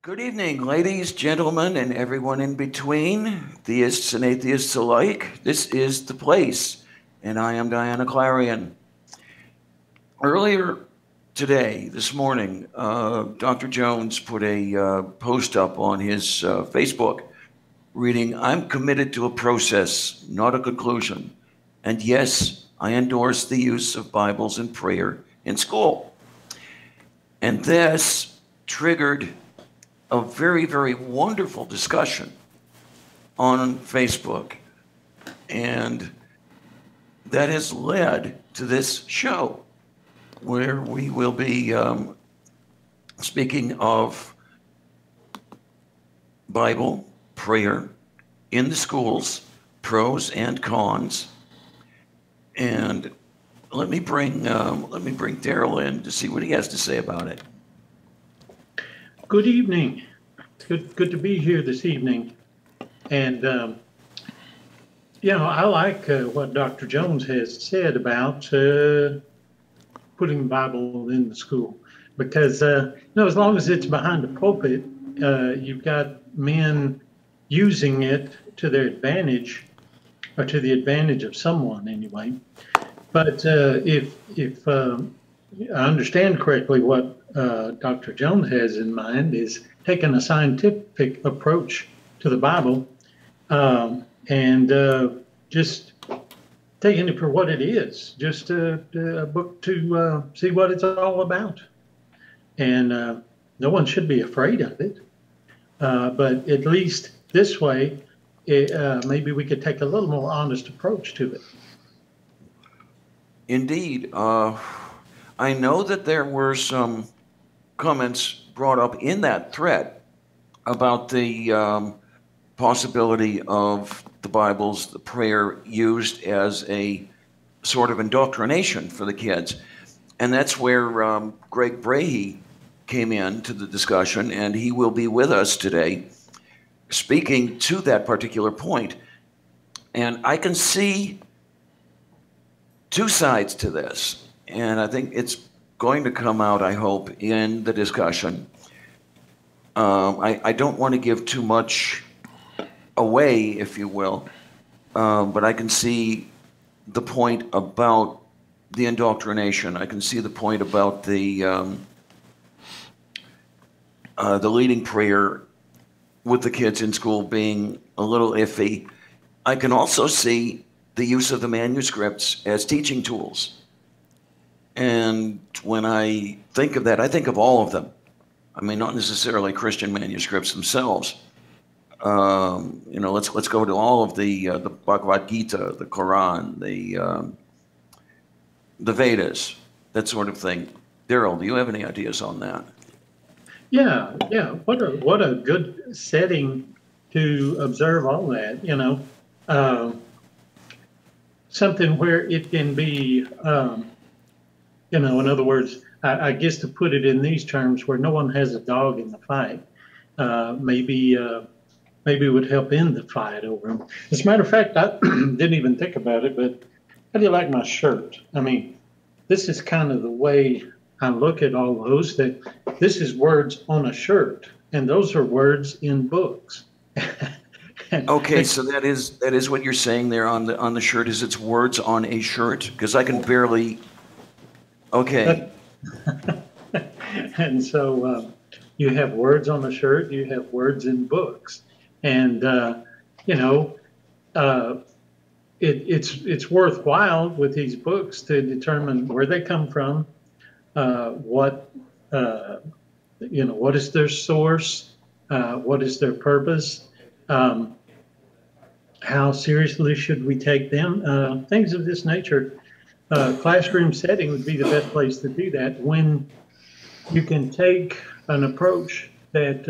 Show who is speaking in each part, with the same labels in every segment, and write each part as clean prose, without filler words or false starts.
Speaker 1: Good evening, ladies, gentlemen, and everyone in between, theists and atheists alike. This is The Place, and I am Diana Clarion. Earlier today, this morning, Dr. Jones put a post up on his Facebook reading, "I'm committed to a process, not a conclusion. And yes, I endorse the use of Bibles and prayer in school." And this triggered a very, very wonderful discussion on Facebook. And that has led to this show where we will be speaking of Bible, prayer in the schools, pros and cons. And let me bring Daryl in to see what he has to say about it.
Speaker 2: Good evening. It's good to be here this evening. And, I like what Dr. Jones has said about putting the Bible in the school. Because, as long as it's behind the pulpit, you've got men using it to their advantage, or to the advantage of someone anyway. But if I understand correctly, what Dr. Jones has in mind is taking a scientific approach to the Bible and just taking it for what it is, just a book to see what it's all about. And no one should be afraid of it. But at least this way, maybe we could take a little more honest approach to it.
Speaker 1: Indeed. I know that there were some comments brought up in that thread about the possibility of the Bibles, the prayer, used as a sort of indoctrination for the kids. And that's where Greg Brahe came into the discussion, and he will be with us today speaking to that particular point. And I can see two sides to this. And I think it's going to come out, I hope, in the discussion. I don't want to give too much away, if you will, but I can see the point about the indoctrination. I can see the point about the leading prayer with the kids in school being a little iffy. I can also see the use of the manuscripts as teaching tools. And when I think of that, I think of all of them. I mean, not necessarily Christian manuscripts themselves. Let's go to all of the Bhagavad Gita, the Quran, the Vedas, that sort of thing. Daryl, do you have any ideas on that?
Speaker 2: Yeah. What a good setting to observe all that. Something where it can be. In other words, I guess to put it in these terms, where no one has a dog in the fight, maybe it would help end the fight over them. As a matter of fact, I didn't even think about it, but how do you like my shirt? I mean, this is kind of the way I look at all those, that this is words on a shirt, and those are words in books.
Speaker 1: Okay, so that is what you're saying there on the shirt, is it's words on a shirt? Because I can barely. Okay.
Speaker 2: And so you have words on the shirt, you have words in books, and it's worthwhile with these books to determine where they come from, what is their source, what is their purpose, how seriously should we take them, things of this nature. Classroom setting would be the best place to do that, when you can take an approach that,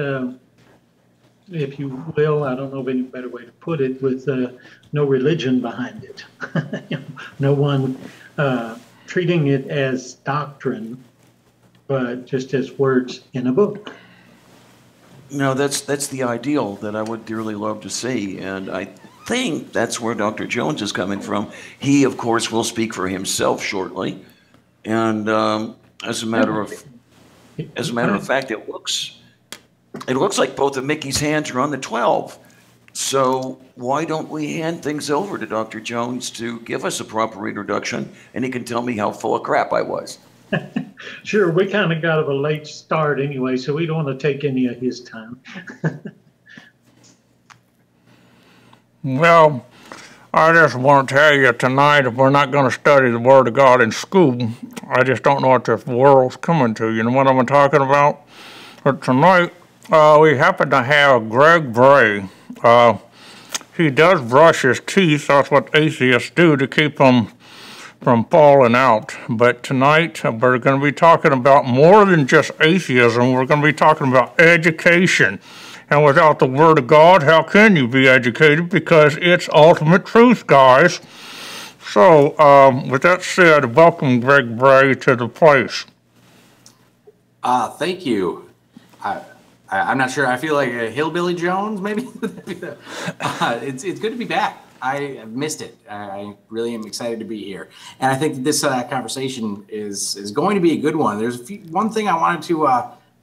Speaker 2: if you will, I don't know of any better way to put it, with no religion behind it. No one treating it as doctrine, but just as words in a book.
Speaker 1: No, that's the ideal that I would dearly love to see, and I think that's where Dr. Jones is coming from. He, of course, will speak for himself shortly, and as a matter of fact, it looks It looks like both of Mickey's hands are on the 12. So why don't we hand things over to Dr. Jones to give us a proper introduction, and he can tell me how full of crap I was.
Speaker 2: Sure, we kind of got a late start anyway, so we don't want to take any of his time.
Speaker 3: Well, I just want to tell you tonight, if we're not going to study the Word of God in school, I just don't know what this world's coming to. You know what I'm talking about? But tonight, we happen to have Greg Brahe. He does brush his teeth. That's what atheists do to keep them from falling out. But tonight, we're going to be talking about more than just atheism. We're going to be talking about education. And without the Word of God, how can you be educated? Because it's ultimate truth, guys. So, with that said, welcome Greg Brahe to the place.
Speaker 4: Thank you. I'm not sure. I feel like a Hillbilly Jones, maybe. It's good to be back. I missed it. I really am excited to be here, and I think that this conversation is going to be a good one. There's one thing I wanted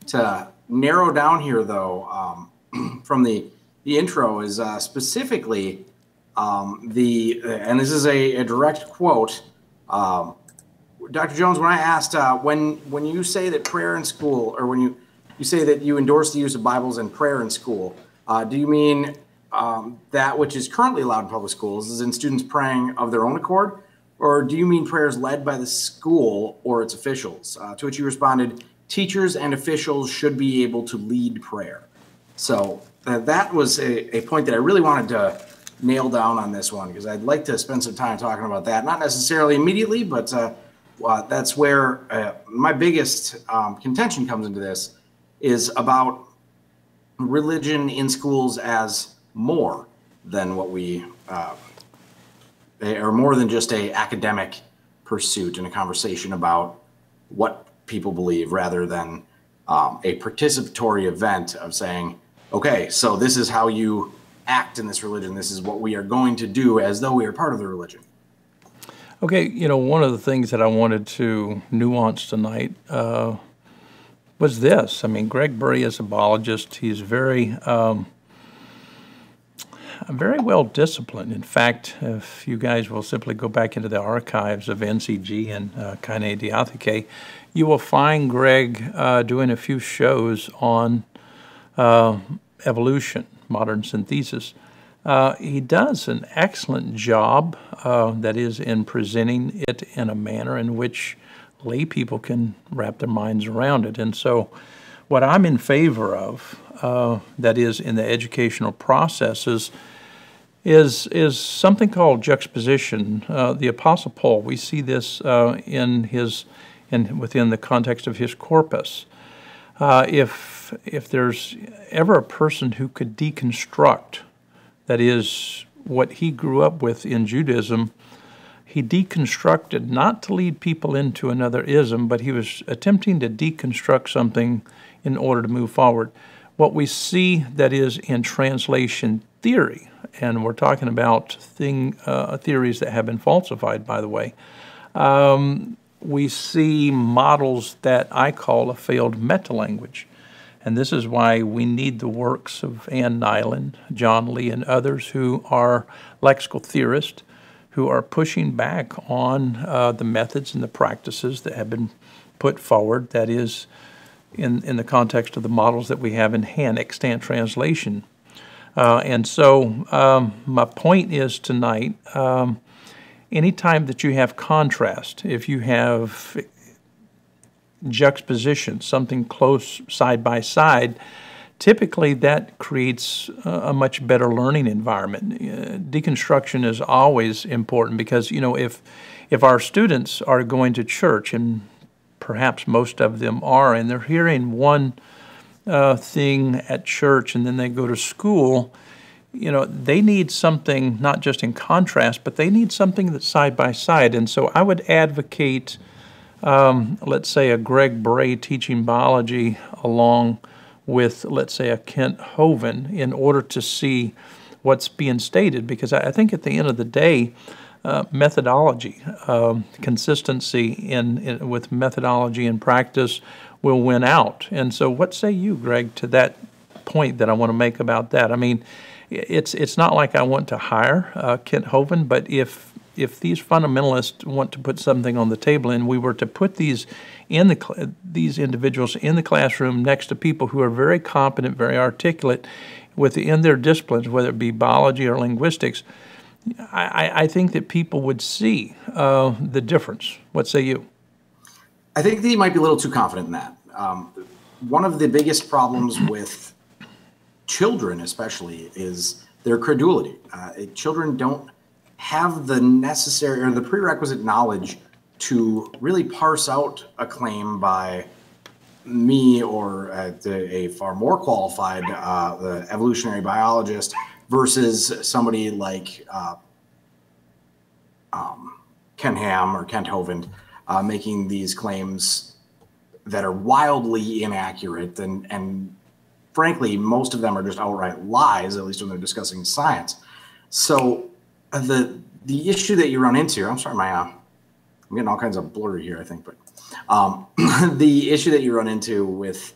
Speaker 4: to narrow down here, though, from the intro is specifically and this is a direct quote. Dr. Jones, when I asked when you say that prayer in school, or when you say that you endorse the use of Bibles and prayer in school, do you mean that which is currently allowed in public schools, is in students praying of their own accord, or do you mean prayers led by the school or its officials? To which you responded, teachers and officials should be able to lead prayer. So that was a point that I really wanted to nail down on this one, because I'd like to spend some time talking about that. Not necessarily immediately, but that's where my biggest contention comes into this, is about religion in schools as more than what we, or more than just a academic pursuit and a conversation about what people believe, rather than a participatory event of saying, okay, so this is how you act in this religion. This is what we are going to do as though we are part of the religion.
Speaker 3: Okay, you know, one of the things that I wanted to nuance tonight was this. I mean, Greg Brahe is a biologist. He's very well disciplined. In fact, if you guys will simply go back into the archives of NCG and Kaine Diatheke, you will find Greg doing a few shows on evolution, modern synthesis. He does an excellent job, that is, in presenting it in a manner in which lay people can wrap their minds around it. And so what I'm in favor of, that is, in the educational processes, is something called juxtaposition. The Apostle Paul, we see this within the context of his corpus. If there's ever a person who could deconstruct, that is, what he grew up with in Judaism, he deconstructed not to lead people into another ism, but he was attempting to deconstruct something in order to move forward. What we see, that is, in translation theory, and we're talking about theories that have been falsified, by the way, we see models that I call a failed meta-language. And this is why we need the works of Ann Nyland, John Lee, and others who are lexical theorists, who are pushing back on the methods and the practices that have been put forward, that is, in the context of the models that we have in hand, extant translation. And so my point is tonight, anytime that you have contrast, if you have juxtaposition, something close side by side, typically that creates a much better learning environment. Deconstruction is always important because, you know, if our students are going to church, and perhaps most of them are, and they're hearing one thing at church and then they go to school, you know, they need something not just in contrast, but they need something that's side by side. And so I would advocate, let's say, a Greg Brahe teaching biology along with, let's say, a Kent Hovind in order to see what's being stated. Because I think at the end of the day, methodology, consistency with methodology and practice will win out. And so what say you, Greg, to that point that I want to make about that. I mean, it's not like I want to hire Kent Hovind, but if these fundamentalists want to put something on the table, and we were to put these these individuals in the classroom next to people who are very competent, very articulate within their disciplines, whether it be biology or linguistics, I think that people would see the difference. What say you?
Speaker 4: I think that you might be a little too confident in that. One of the biggest problems with children, especially, is their credulity. Children don't have the necessary or the prerequisite knowledge to really parse out a claim by me or a far more qualified the evolutionary biologist versus somebody like Ken Ham or Kent Hovind making these claims that are wildly inaccurate, and frankly, most of them are just outright lies, at least when they're discussing science. So the issue that you run into, I'm sorry, I'm getting all kinds of blurry here, I think, but the issue that you run into with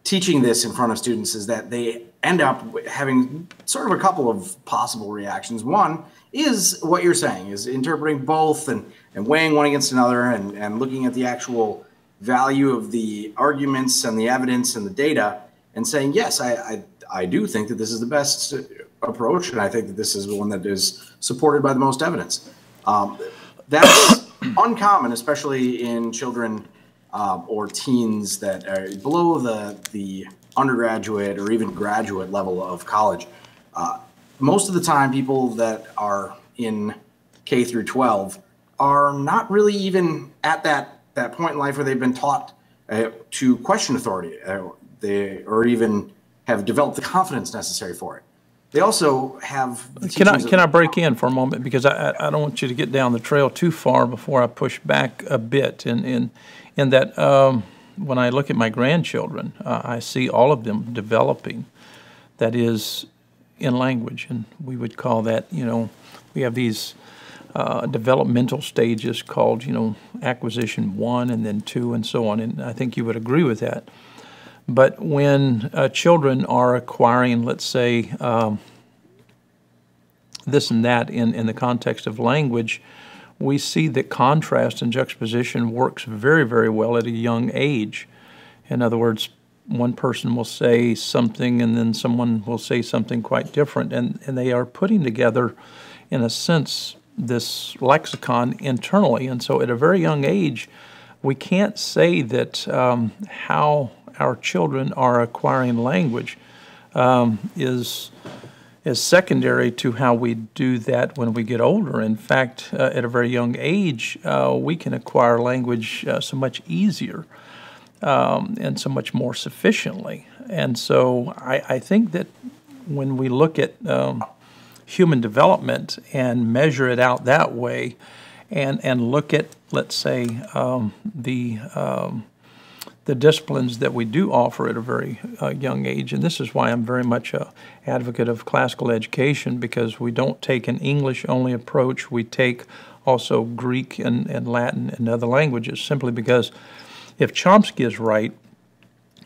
Speaker 4: teaching this in front of students is that they end up having sort of a couple of possible reactions. One is what you're saying, is interpreting both and weighing one against another and looking at the actual value of the arguments and the evidence and the data and saying, yes, I do think that this is the best approach, and I think that this is the one that is supported by the most evidence. That's uncommon, especially in children or teens that are below the undergraduate or even graduate level of college. Most of the time, people that are in K through 12 are not really even at that point in life where they've been taught to question authority, or even have developed the confidence necessary for it. They also have.
Speaker 3: Can I break in for a moment, because I don't want you to get down the trail too far before I push back a bit. In that when I look at my grandchildren, I see all of them developing. That is, in language, and we would call that, we have these developmental stages called, acquisition 1 and then 2 and so on, and I think you would agree with that. But when children are acquiring, let's say, this and that in the context of language, we see that contrast and juxtaposition works very, very well at a young age. In other words, one person will say something and then someone will say something quite different, and they are putting together, in a sense, this lexicon internally. And so at a very young age, we can't say that how our children are acquiring language is secondary to how we do that when we get older. In fact, at a very young age, we can acquire language so much easier and so much more sufficiently. And so I think that when we look at human development and measure it out that way, and look at, let's say, the disciplines that we do offer at a very young age, and this is why I'm very much an advocate of classical education, because we don't take an English-only approach. We take also Greek and Latin and other languages, simply because if Chomsky is right,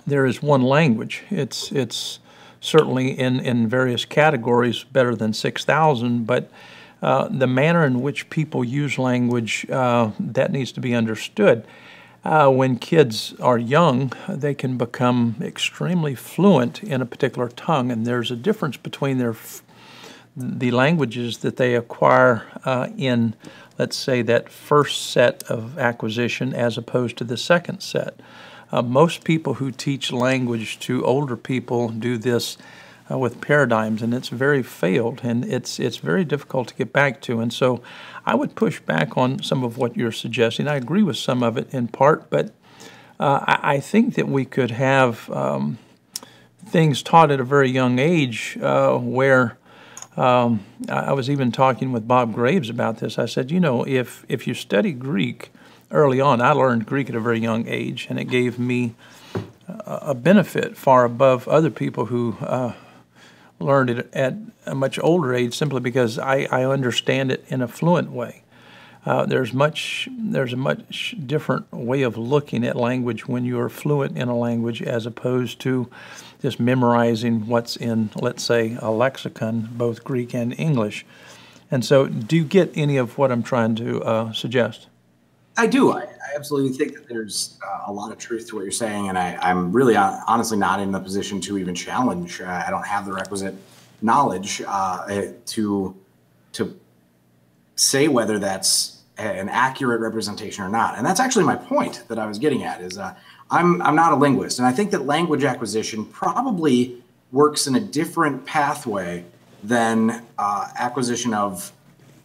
Speaker 3: there is one language. It's certainly in various categories better than 6,000, but the manner in which people use language, that needs to be understood. When kids are young, they can become extremely fluent in a particular tongue, and there's a difference between the languages that they acquire in, let's say, that first set of acquisition as opposed to the second set. Most people who teach language to older people do this with paradigms, and it's very failed, and it's very difficult to get back to. And so I would push back on some of what you're suggesting. I agree with some of it in part, but I think that we could have things taught at a very young age where I was even talking with Bob Graves about this. I said, if you study Greek early on, I learned Greek at a very young age, and it gave me a benefit far above other people who learned it at a much older age, simply because I understand it in a fluent way. There's a much different way of looking at language when you're fluent in a language as opposed to just memorizing what's in, let's say, a lexicon, both Greek and English. And so, do you get any of what I'm trying to suggest?
Speaker 4: I do. I absolutely think that there's a lot of truth to what you're saying, and I'm really honestly not in the position to even challenge. I don't have the requisite knowledge to say whether that's an accurate representation or not. And that's actually my point that I was getting at. Is I'm not a linguist, and I think that language acquisition probably works in a different pathway than acquisition of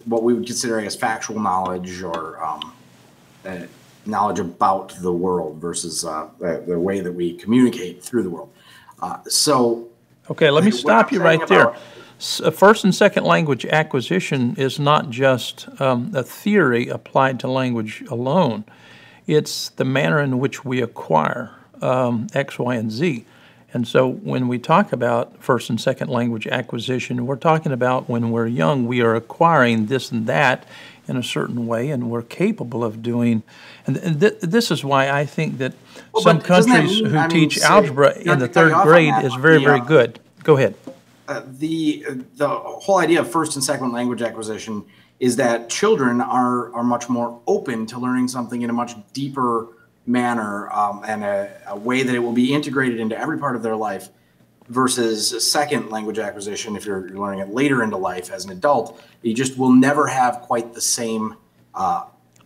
Speaker 4: what we would consider as factual knowledge or knowledge about the world versus the way that we communicate through the world.
Speaker 3: Okay, let me stop you right there. First and second language acquisition is not just a theory applied to language alone. It's the manner in which we acquire X, Y, and Z. And so when we talk about first and second language acquisition, we're talking about when we're young, we are acquiring this and that in a certain way, and we're capable of doing. And this is why I think that some countries who teach algebra in the third grade is very, very good. Go ahead.
Speaker 4: The whole idea of first and second language acquisition is that children are much more open to learning something in a much deeper manner and a way that it will be integrated into every part of their life versus second language acquisition. If you're learning it later into life as an adult, you just will never have quite the same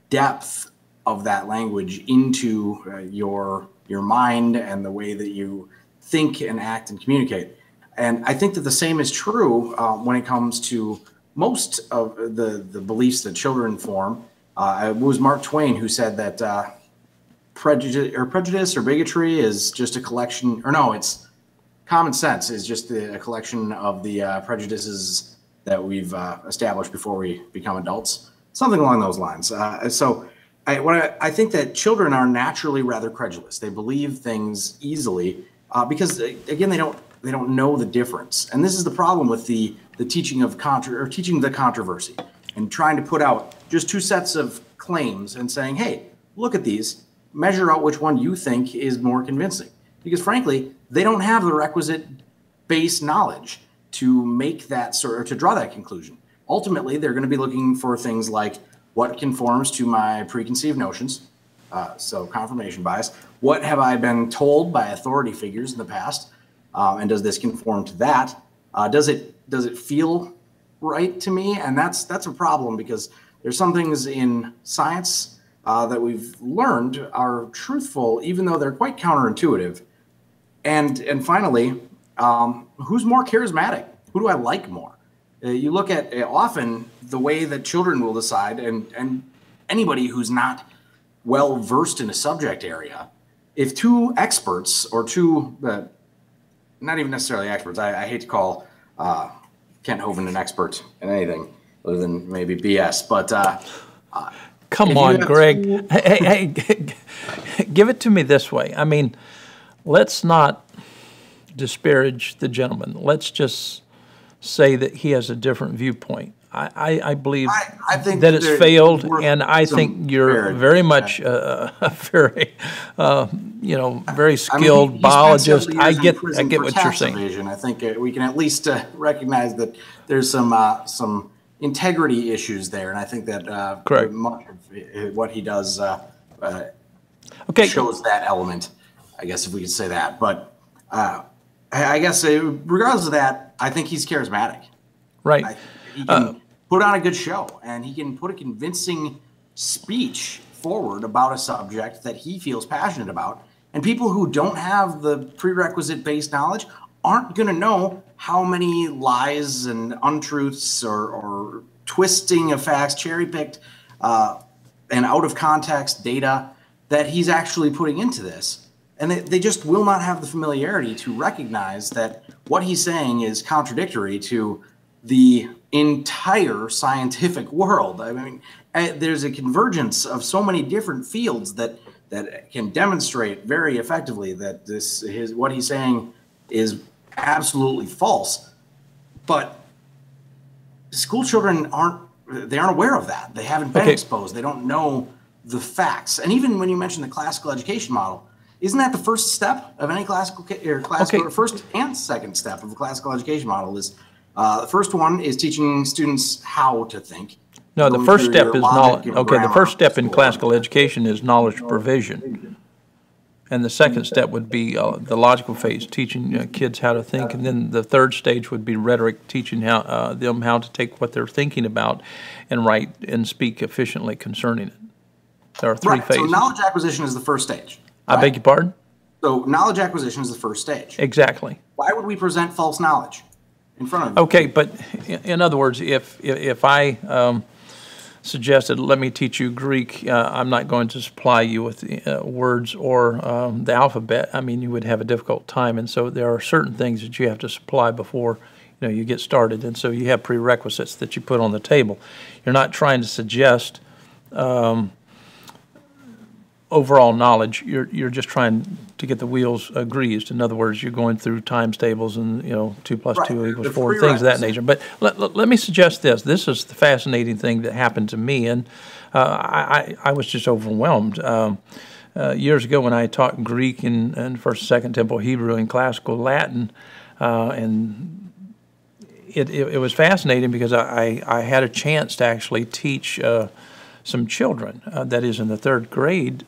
Speaker 4: depth of that language into your mind and the way that you think and act and communicate. And I think that the same is true when it comes to most of the beliefs that children form. It was Mark Twain who said that prejudice or bigotry is just a collection, or no, it's common sense is just a collection of the prejudices that we've established before we become adults, something along those lines. I think that children are naturally rather credulous. They believe things easily because, again, they don't know the difference. And this is the problem with the teaching of teaching the controversy and trying to put out just two sets of claims and saying, hey, look at these, measure out which one you think is more convincing. Because frankly, they don't have the requisite base knowledge to make that sort, or to draw that conclusion. Ultimately, they're going to be looking for things like what conforms to my preconceived notions, so confirmation bias. What have I been told by authority figures in the past? And does this conform to that? Does it feel right to me? And that's a problem because there's some things in science that we've learned are truthful, even though they're quite counterintuitive. And finally, who's more charismatic? Who do I like more? You look at often the way that children will decide, and anybody who's not well versed in a subject area, if two experts or two not even necessarily experts. I hate to call Kent Hovind an expert in anything other than maybe BS. But
Speaker 3: come on, Greg. Hey, give it to me this way. I mean, let's not disparage the gentleman. Let's just say that he has a different viewpoint. I believe
Speaker 4: I think
Speaker 3: that it's failed, and I think you're very much a very, very skilled biologist. I get what you're saying.
Speaker 4: Evasion. I think we can at least recognize that there's some integrity issues there, and I think that much of what he does shows that element. I guess if we could say that, but I guess regardless of that, I think he's charismatic.
Speaker 3: Right.
Speaker 4: He can put on a good show, and he can put a convincing speech forward about a subject that he feels passionate about. And people who don't have the prerequisite base knowledge aren't going to know how many lies and untruths or twisting of facts, cherry-picked and out of context data that he's actually putting into this. And they just will not have the familiarity to recognize that what he's saying is contradictory to the entire scientific world. I mean, there's a convergence of so many different fields that can demonstrate very effectively that what he's saying is absolutely false. But school children aren't they aren't aware of that. They haven't been exposed. They don't know the facts. And even when you mention the classical education model, isn't that the first step of any classical or first and second step of the classical education model? Is the first one is teaching students how to think.
Speaker 3: No, the first step is knowledge. Okay, the first step in classical education is knowledge provision. And the second step would be the logical phase, teaching kids how to think. And then the third stage would be rhetoric, teaching them how to take what they're thinking about and write and speak efficiently concerning it. There are three phases.
Speaker 4: So knowledge acquisition is the first stage.
Speaker 3: I beg your pardon?
Speaker 4: So knowledge acquisition is the first stage.
Speaker 3: Exactly.
Speaker 4: Why would we present false knowledge in front of you?
Speaker 3: Okay, but in other words, if I suggested, let me teach you Greek, I'm not going to supply you with words or the alphabet. I mean, you would have a difficult time. And so there are certain things that you have to supply before you get started. And so you have prerequisites that you put on the table. You're not trying to suggest overall knowledge. You're just trying to get the wheels greased. In other words, you're going through times tables and 2 + 2 = 4, things of that nature. But let me suggest this. This is the fascinating thing that happened to me, and I was just overwhelmed. Years ago when I taught Greek and First and Second Temple Hebrew and Classical Latin, and it was fascinating because I had a chance to actually teach some children, that is in the 3rd grade,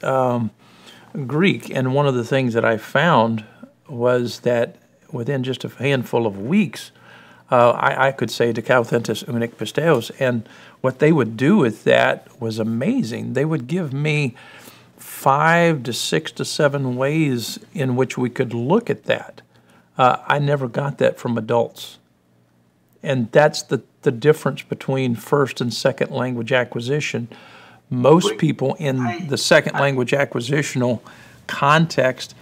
Speaker 3: Greek. And one of the things that I found was that within just a handful of weeks, I could say "Dekauthentes unik pisteos," and what they would do with that was amazing. They would give me 5 to 6 to 7 ways in which we could look at that. I never got that from adults. And that's the difference between first and second language acquisition. Most people in the second language acquisitional context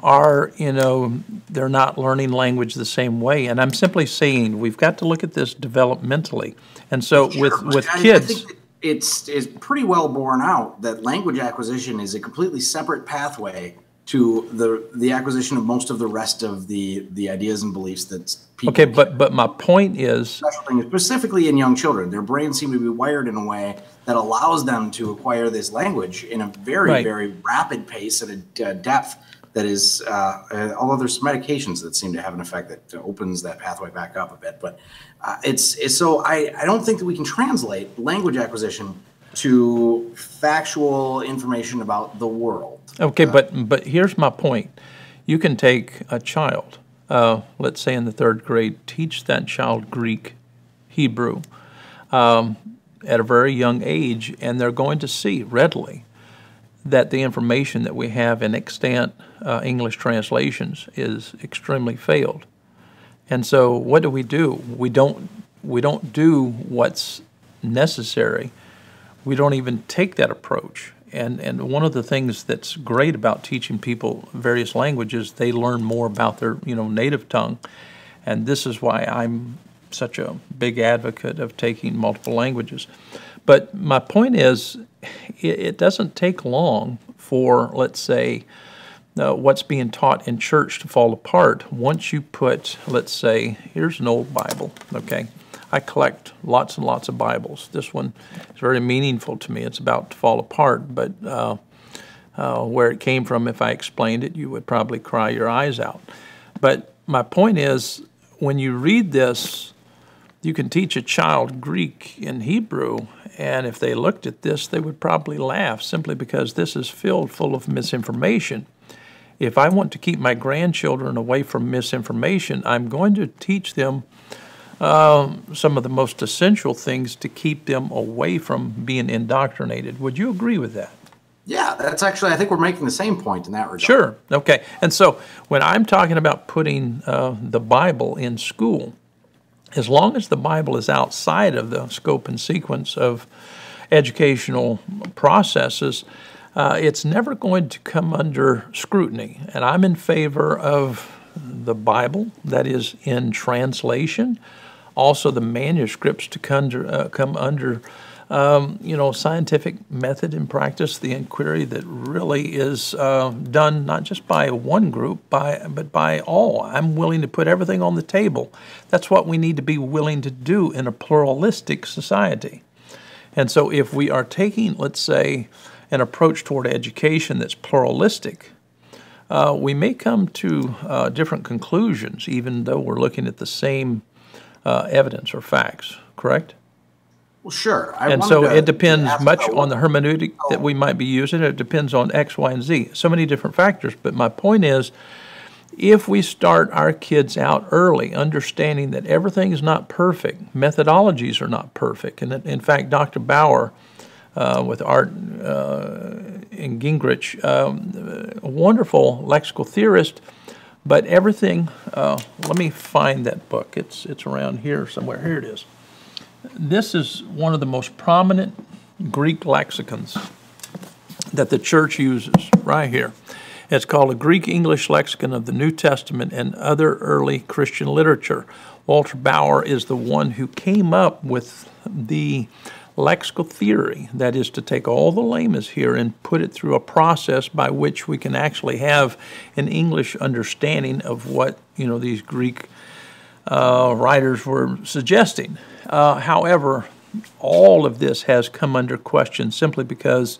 Speaker 3: are, they're not learning language the same way. And I'm simply saying we've got to look at this developmentally. And so with kids,
Speaker 4: I think it's pretty well borne out that language acquisition is a completely separate pathway to the acquisition of most of the rest of the ideas and beliefs that people.
Speaker 3: Okay, but my point is,
Speaker 4: specifically in young children, their brains seem to be wired in a way that allows them to acquire this language in a very, very rapid pace at a depth that is, although there's some medications that seem to have an effect that opens that pathway back up a bit. But so I don't think that we can translate language acquisition to factual information about the world.
Speaker 3: Okay, but here's my point. You can take a child, let's say in the 3rd grade, teach that child Greek, Hebrew, at a very young age, and they're going to see readily that the information that we have in extant English translations is extremely failed. And so what do? We don't do what's necessary. We don't even take that approach. And one of the things that's great about teaching people various languages, they learn more about their native tongue. And this is why I'm such a big advocate of taking multiple languages. But my point is, it doesn't take long for, let's say, what's being taught in church to fall apart once you put, let's say, here's an old Bible, okay? I collect lots and lots of Bibles. This one is very meaningful to me. It's about to fall apart, but where it came from, if I explained it, you would probably cry your eyes out. But my point is, when you read this, you can teach a child Greek and Hebrew, and if they looked at this, they would probably laugh simply because this is filled full of misinformation. If I want to keep my grandchildren away from misinformation, I'm going to teach them some of the most essential things to keep them away from being indoctrinated. Would you agree with that?
Speaker 4: Yeah, that's actually, I think we're making the same point in that regard.
Speaker 3: Sure. Okay. And so when I'm talking about putting the Bible in school, as long as the Bible is outside of the scope and sequence of educational processes, it's never going to come under scrutiny. And I'm in favor of the Bible that is in translation, also the manuscripts to come under scientific method and practice, the inquiry that really is done not just by one group, but by all. I'm willing to put everything on the table. That's what we need to be willing to do in a pluralistic society. And so if we are taking, let's say, an approach toward education that's pluralistic, we may come to different conclusions, even though we're looking at the same evidence or facts, correct?
Speaker 4: Well, sure.
Speaker 3: And so it depends much on the hermeneutic that we might be using. It depends on X, Y, and Z. So many different factors. But my point is, if we start our kids out early, understanding that everything is not perfect, methodologies are not perfect. And in fact, Dr. Bauer with Art and Gingrich, a wonderful lexical theorist, but everything, let me find that book. It's around here somewhere. Here it is. This is one of the most prominent Greek lexicons that the church uses right here. It's called a Greek-English Lexicon of the New Testament and Other Early Christian Literature. Walter Bauer is the one who came up with the lexical theory, that is to take all the lemmas here and put it through a process by which we can actually have an English understanding of what these Greek writers were suggesting. However, all of this has come under question simply because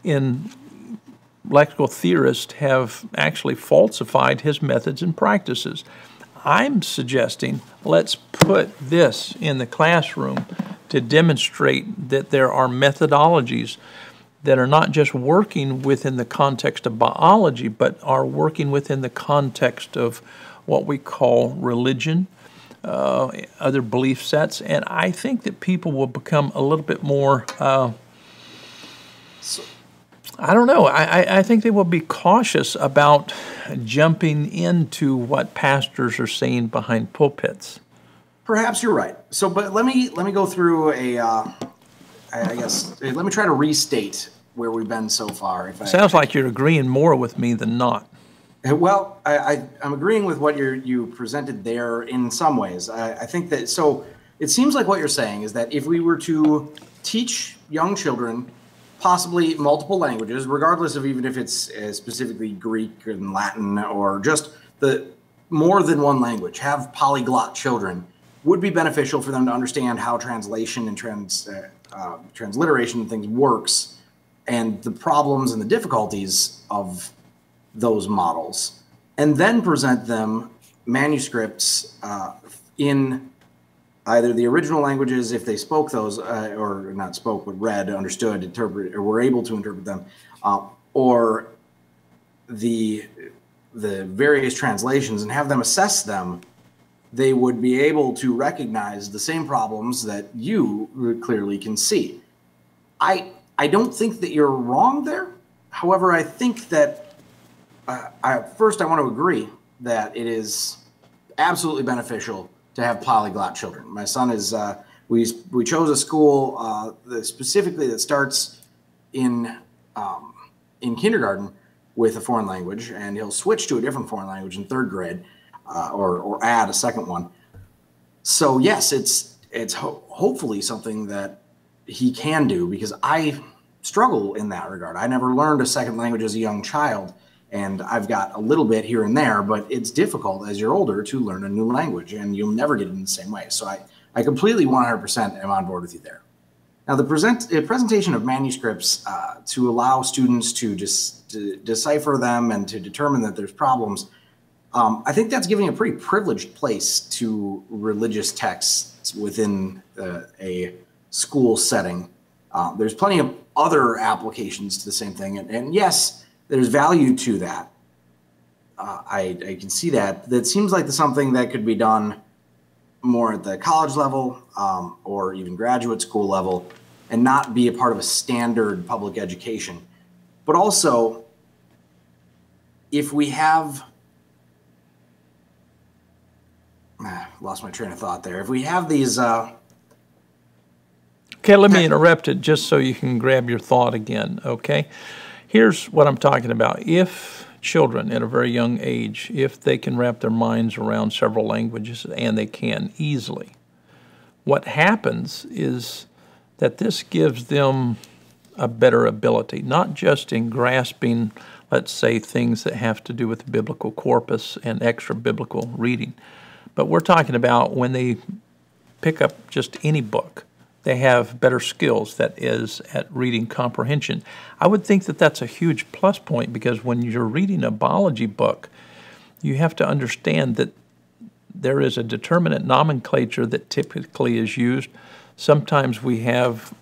Speaker 3: lexical theorists have actually falsified his methods and practices. I'm suggesting let's put this in the classroom to demonstrate that there are methodologies that are not just working within the context of biology, but are working within the context of what we call religion, other belief sets, and I think that people will become a little bit more, I don't know, I think they will be cautious about jumping into what pastors are saying behind pulpits.
Speaker 4: Perhaps you're right. So, but let me go through I guess, let me try to restate where we've been so far.
Speaker 3: Sounds like you're agreeing more with me than not.
Speaker 4: Well, I'm agreeing with what you presented there in some ways. I think that, so it seems like what you're saying is that if we were to teach young children possibly multiple languages, regardless of even if it's specifically Greek and Latin or just the more than one language, have polyglot children, would be beneficial for them to understand how translation and transliteration and things works and the problems and the difficulties of those models, and then present them manuscripts in either the original languages if they spoke those, or not spoke, but read, understood, interpreted, or were able to interpret them, or the various translations, and have them assess them. They would be able to recognize the same problems that you clearly can see. I don't think that you're wrong there. However, I think that first, I want to agree that it is absolutely beneficial to have polyglot children. My son is, we chose a school specifically that starts in kindergarten with a foreign language, and he'll switch to a different foreign language in third grade, or add a second one. So yes, it's hopefully something that he can do, because I struggle in that regard. I never learned a second language as a young child. And I've got a little bit here and there, but it's difficult as you're older to learn a new language, and you'll never get it in the same way. So I completely 100% am on board with you there. Now, the presentation of manuscripts to allow students to decipher them and to determine that there's problems, I think that's giving a pretty privileged place to religious texts within a school setting. There's plenty of other applications to the same thing, and yes, there's value to that. I can see that. That seems like something that could be done more at the college level, or even graduate school level, and not be a part of a standard public education. But also, if we have, lost my train of thought there. If we have these,
Speaker 3: okay, let me interrupt it just so you can grab your thought again, okay? Here's what I'm talking about. If children at a very young age, if they can wrap their minds around several languages, and they can easily, what happens is that this gives them a better ability, not just in grasping, let's say, things that have to do with the biblical corpus and extra biblical reading, but we're talking about when they pick up just any book, they have better skills, that is, at reading comprehension. I would think that that's a huge plus point, because when you're reading a biology book, you have to understand that there is a determinate nomenclature that typically is used. Sometimes we have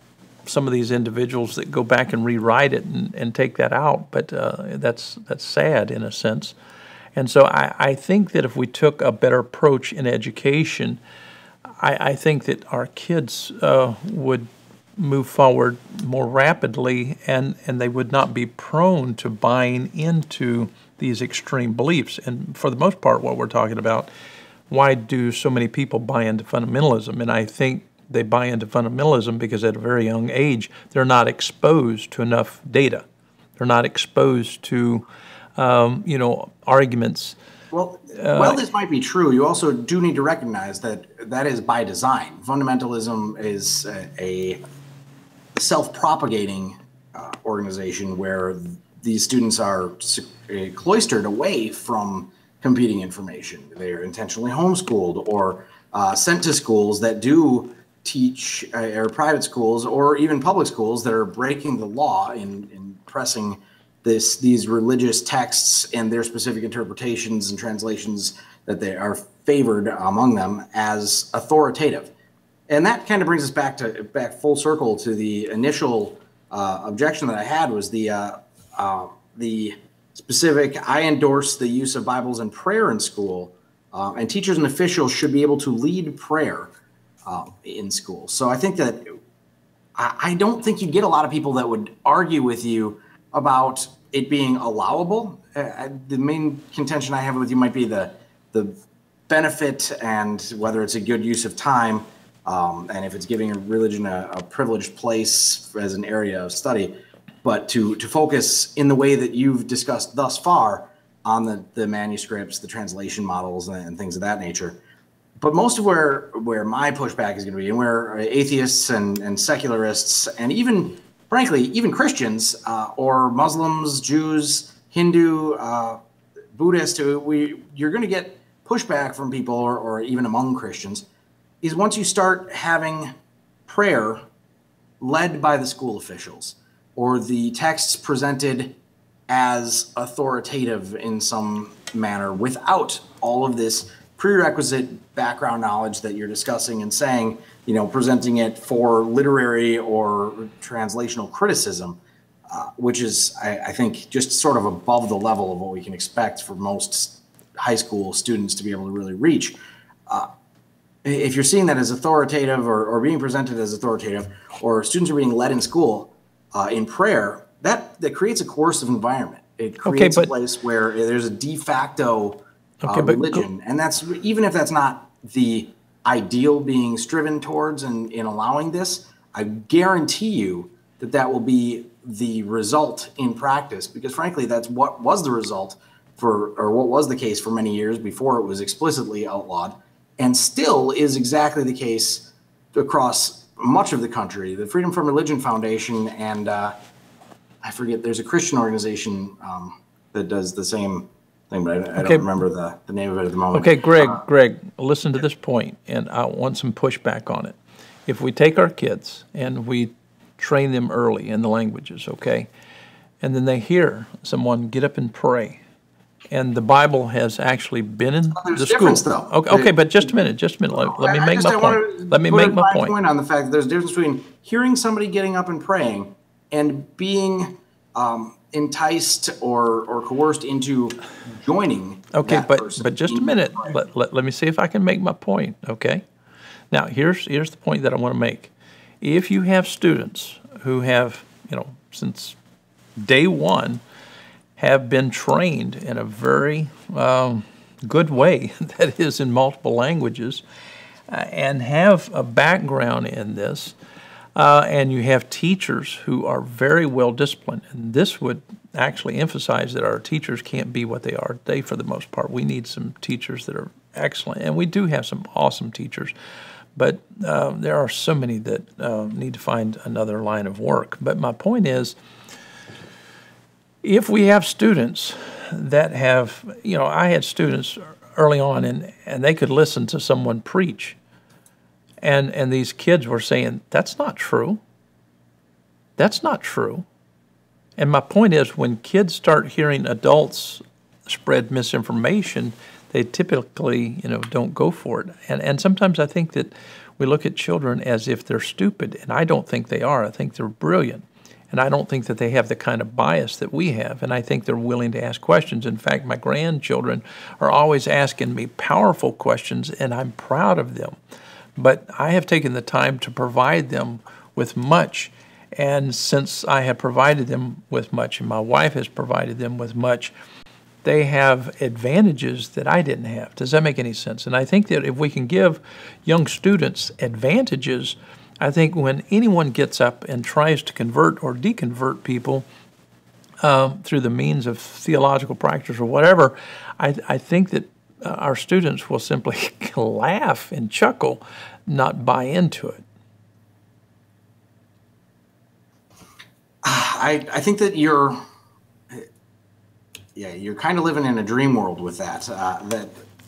Speaker 3: some of these individuals that go back and rewrite it and take that out, but that's sad in a sense. And so I think that if we took a better approach in education, I think that our kids would move forward more rapidly, and they would not be prone to buying into these extreme beliefs. And for the most part, what we're talking about, why do so many people buy into fundamentalism? And I think they buy into fundamentalism because at a very young age, they're not exposed to enough data. They're not exposed to, arguments.
Speaker 4: Well, while this might be true, you also do need to recognize that that is by design. Fundamentalism is a self-propagating organization where these students are cloistered away from competing information. They are intentionally homeschooled or sent to schools that do teach, or private schools or even public schools that are breaking the law in pressing these religious texts and their specific interpretations and translations that they are favored among them as authoritative. And that kind of brings us back full circle to the initial objection that I had, was the specific, I endorse the use of Bibles and prayer in school, and teachers and officials should be able to lead prayer in school. So I think that I don't think you'd get a lot of people that would argue with you about it being allowable. The main contention I have with you might be the benefit and whether it's a good use of time, and if it's giving a religion a privileged place as an area of study. But to focus in the way that you've discussed thus far on the manuscripts, the translation models, and things of that nature. But most of where my pushback is going to be, and where atheists and secularists, and even, frankly, even Christians or Muslims, Jews, Hindu, Buddhist, you're going to get pushback from people, or even among Christians, is once you start having prayer led by the school officials, or the texts presented as authoritative in some manner without all of this prerequisite background knowledge that you're discussing and saying, presenting it for literary or translational criticism, which is, I think, just sort of above the level of what we can expect for most high school students to be able to really reach. If you're seeing that as authoritative or being presented as authoritative, or students are being led in school in prayer, that creates a coercive environment. It creates a place where there's a de facto religion. And that's, even if that's not the ideal being striven towards in allowing this, I guarantee you that will be the result in practice, because frankly, that's what was the result what was the case for many years before it was explicitly outlawed, and still is exactly the case across much of the country. The Freedom from Religion Foundation and I forget, there's a Christian organization that does the same thing, but I don't remember the name of it at the moment.
Speaker 3: Okay, Greg, listen to this point, and I want some pushback on it. If we take our kids and we train them early in the languages, okay, and then they hear someone get up and pray, and the Bible has actually been in the school.
Speaker 4: Though.
Speaker 3: Okay, but just a minute. Let me make my point. Let me make my point
Speaker 4: on the fact that there's a difference between hearing somebody getting up and praying and being enticed or coerced into joining.
Speaker 3: Okay, but just a minute. Let me see if I can make my point. Okay. Now here's the point that I want to make. If you have students who have, since day one, have been trained in a very good way, that is in multiple languages, and have a background in this, and you have teachers who are very well disciplined, and this would actually emphasize that our teachers can't be what they are today for the most part. We need some teachers that are excellent, and we do have some awesome teachers, but there are so many that need to find another line of work. But my point is, if we have students that have, I had students early on, and they could listen to someone preach, And these kids were saying, that's not true. That's not true. And my point is, when kids start hearing adults spread misinformation, they typically, don't go for it. And sometimes I think that we look at children as if they're stupid, and I don't think they are. I think they're brilliant. And I don't think that they have the kind of bias that we have, and I think they're willing to ask questions. In fact, my grandchildren are always asking me powerful questions, and I'm proud of them. But I have taken the time to provide them with much, and since I have provided them with much, and my wife has provided them with much, they have advantages that I didn't have. Does that make any sense? And I think that if we can give young students advantages, I think when anyone gets up and tries to convert or deconvert people through the means of theological practice or whatever, I think that our students will simply laugh and chuckle, not buy into it.
Speaker 4: I think that you're kind of living in a dream world with that.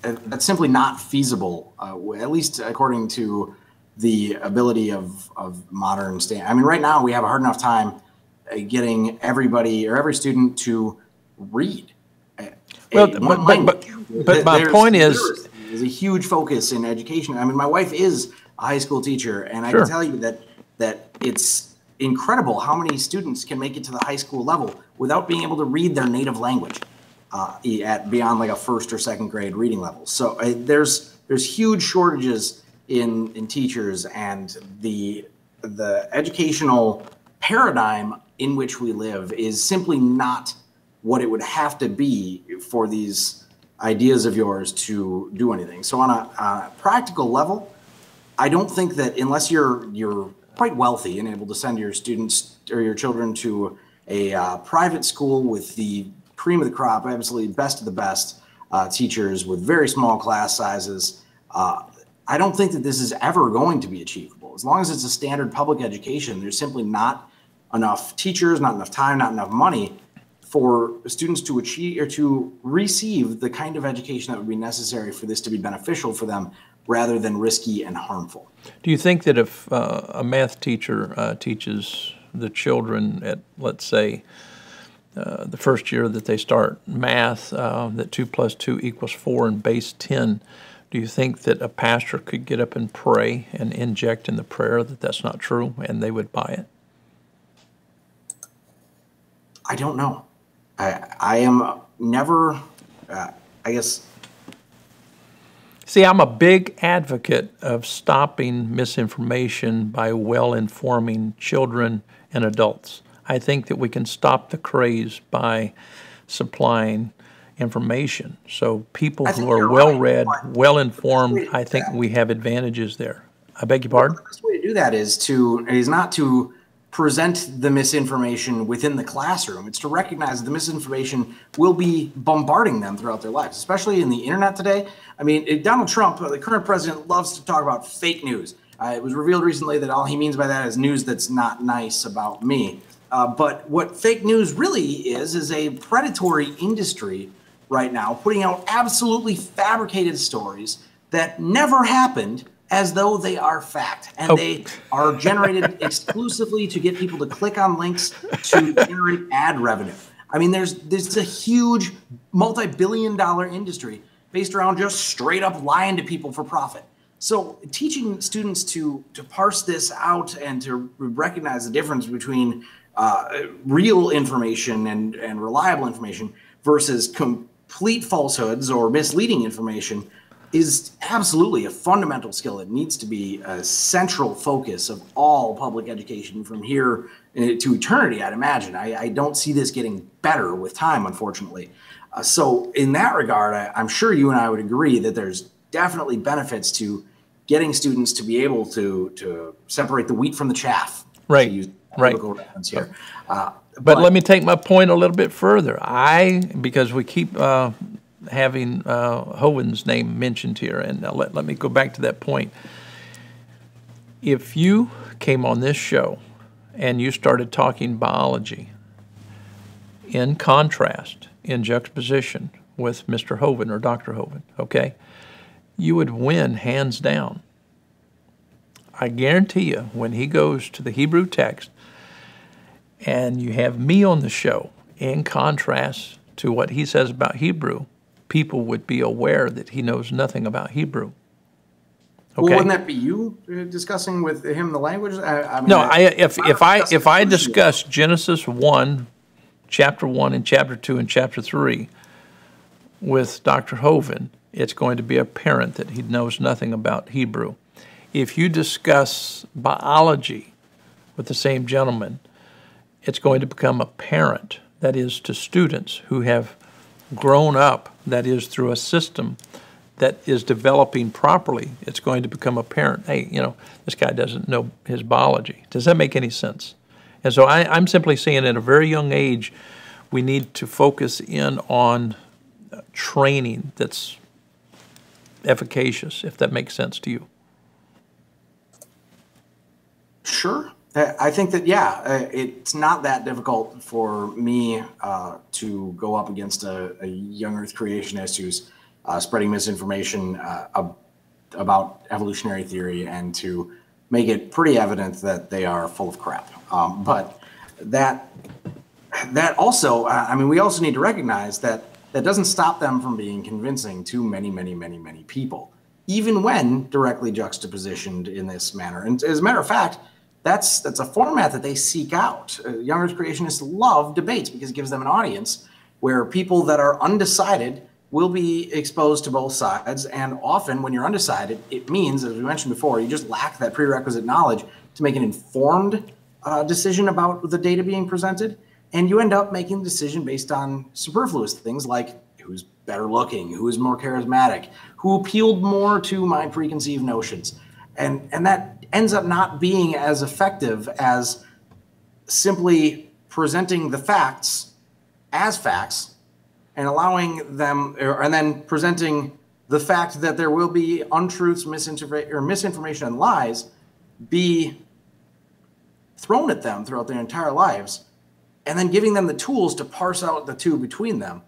Speaker 4: That's simply not feasible, at least according to the ability of modern standards. I mean, right now we have a hard enough time getting everybody or every student to read.
Speaker 3: Well, but my point is,
Speaker 4: there's a huge focus in education. I mean, my wife is a high school teacher, and I
Speaker 3: sure.
Speaker 4: can tell you that it's incredible how many students can make it to the high school level without being able to read their native language at beyond like a first or second grade reading level. So there's huge shortages in teachers, and the educational paradigm in which we live is simply not what it would have to be for these ideas of yours to do anything. So on a practical level, I don't think that unless you're quite wealthy and able to send your students or your children to a private school with the cream of the crop, absolutely best of the best teachers with very small class sizes, I don't think that this is ever going to be achievable. As long as it's a standard public education, there's simply not enough teachers, not enough time, not enough money for students to achieve or to receive the kind of education that would be necessary for this to be beneficial for them rather than risky and harmful.
Speaker 3: Do you think that if a math teacher teaches the children at, let's say, the first year that they start math, that 2 + 2 = 4 and base 10, do you think that a pastor could get up and pray and inject in the prayer that that's not true and they would buy it?
Speaker 4: I don't know. I am never, I guess.
Speaker 3: See, I'm a big advocate of stopping misinformation by well-informing children and adults. I think that we can stop the craze by supplying information. So people who are well-read, well-informed, I think we have advantages there. I beg your pardon?
Speaker 4: The best way to do that is not to present the misinformation within the classroom. It's to recognize that the misinformation will be bombarding them throughout their lives, especially in the internet today. I mean, Donald Trump, the current president, loves to talk about fake news. It was revealed recently that all he means by that is news that's not nice about me. But what fake news really is a predatory industry right now, putting out absolutely fabricated stories that never happened as though they are fact. And they are generated exclusively to get people to click on links to generate ad revenue. I mean, there's a huge multi-billion-dollar industry based around just straight up lying to people for profit. So teaching students to parse this out and to recognize the difference between real information and reliable information versus complete falsehoods or misleading information is absolutely a fundamental skill. It needs to be a central focus of all public education from here to eternity, I'd imagine. I don't see this getting better with time, unfortunately. So in that regard, I'm sure you and I would agree that there's definitely benefits to getting students to be able to separate the wheat from the chaff.
Speaker 3: Right,
Speaker 4: to use
Speaker 3: right.
Speaker 4: reference here.
Speaker 3: But let me take my point a little bit further. Because we keep having Hoven's name mentioned here, and let me go back to that point. If you came on this show and you started talking biology in contrast, in juxtaposition with Mr. Hoven or Dr. Hoven, okay, you would win hands down. I guarantee you, when he goes to the Hebrew text and you have me on the show, in contrast to what he says about Hebrew, people would be aware that he knows nothing about Hebrew. Okay?
Speaker 4: Well, wouldn't that be you discussing with him the language? I mean,
Speaker 3: No, if I discuss Genesis 1, chapter 1 and chapter 2 and chapter 3 with Dr. Hovind, it's going to be apparent that he knows nothing about Hebrew. If you discuss biology with the same gentleman, it's going to become apparent, that is, to students who have grown up, that is, through a system that is developing properly, it's going to become apparent, hey, this guy doesn't know his biology. Does that make any sense? And so I'm simply saying at a very young age, we need to focus in on training that's efficacious, if that makes sense to you.
Speaker 4: Sure. I think that, it's not that difficult for me to go up against a young Earth creationist who's spreading misinformation about evolutionary theory and to make it pretty evident that they are full of crap. But that also, we also need to recognize that doesn't stop them from being convincing to many, many, many, many people, even when directly juxtapositioned in this manner. And as a matter of fact, that's a format that they seek out. Young Earth creationists love debates because it gives them an audience where people that are undecided will be exposed to both sides. And often when you're undecided, it means, as we mentioned before, you just lack that prerequisite knowledge to make an informed decision about the data being presented. And you end up making the decision based on superfluous things like who's better looking, who is more charismatic, who appealed more to my preconceived notions. And that ends up not being as effective as simply presenting the facts as facts and allowing them, and then presenting the fact that there will be untruths, misinformation, and lies be thrown at them throughout their entire lives, and then giving them the tools to parse out the two between them.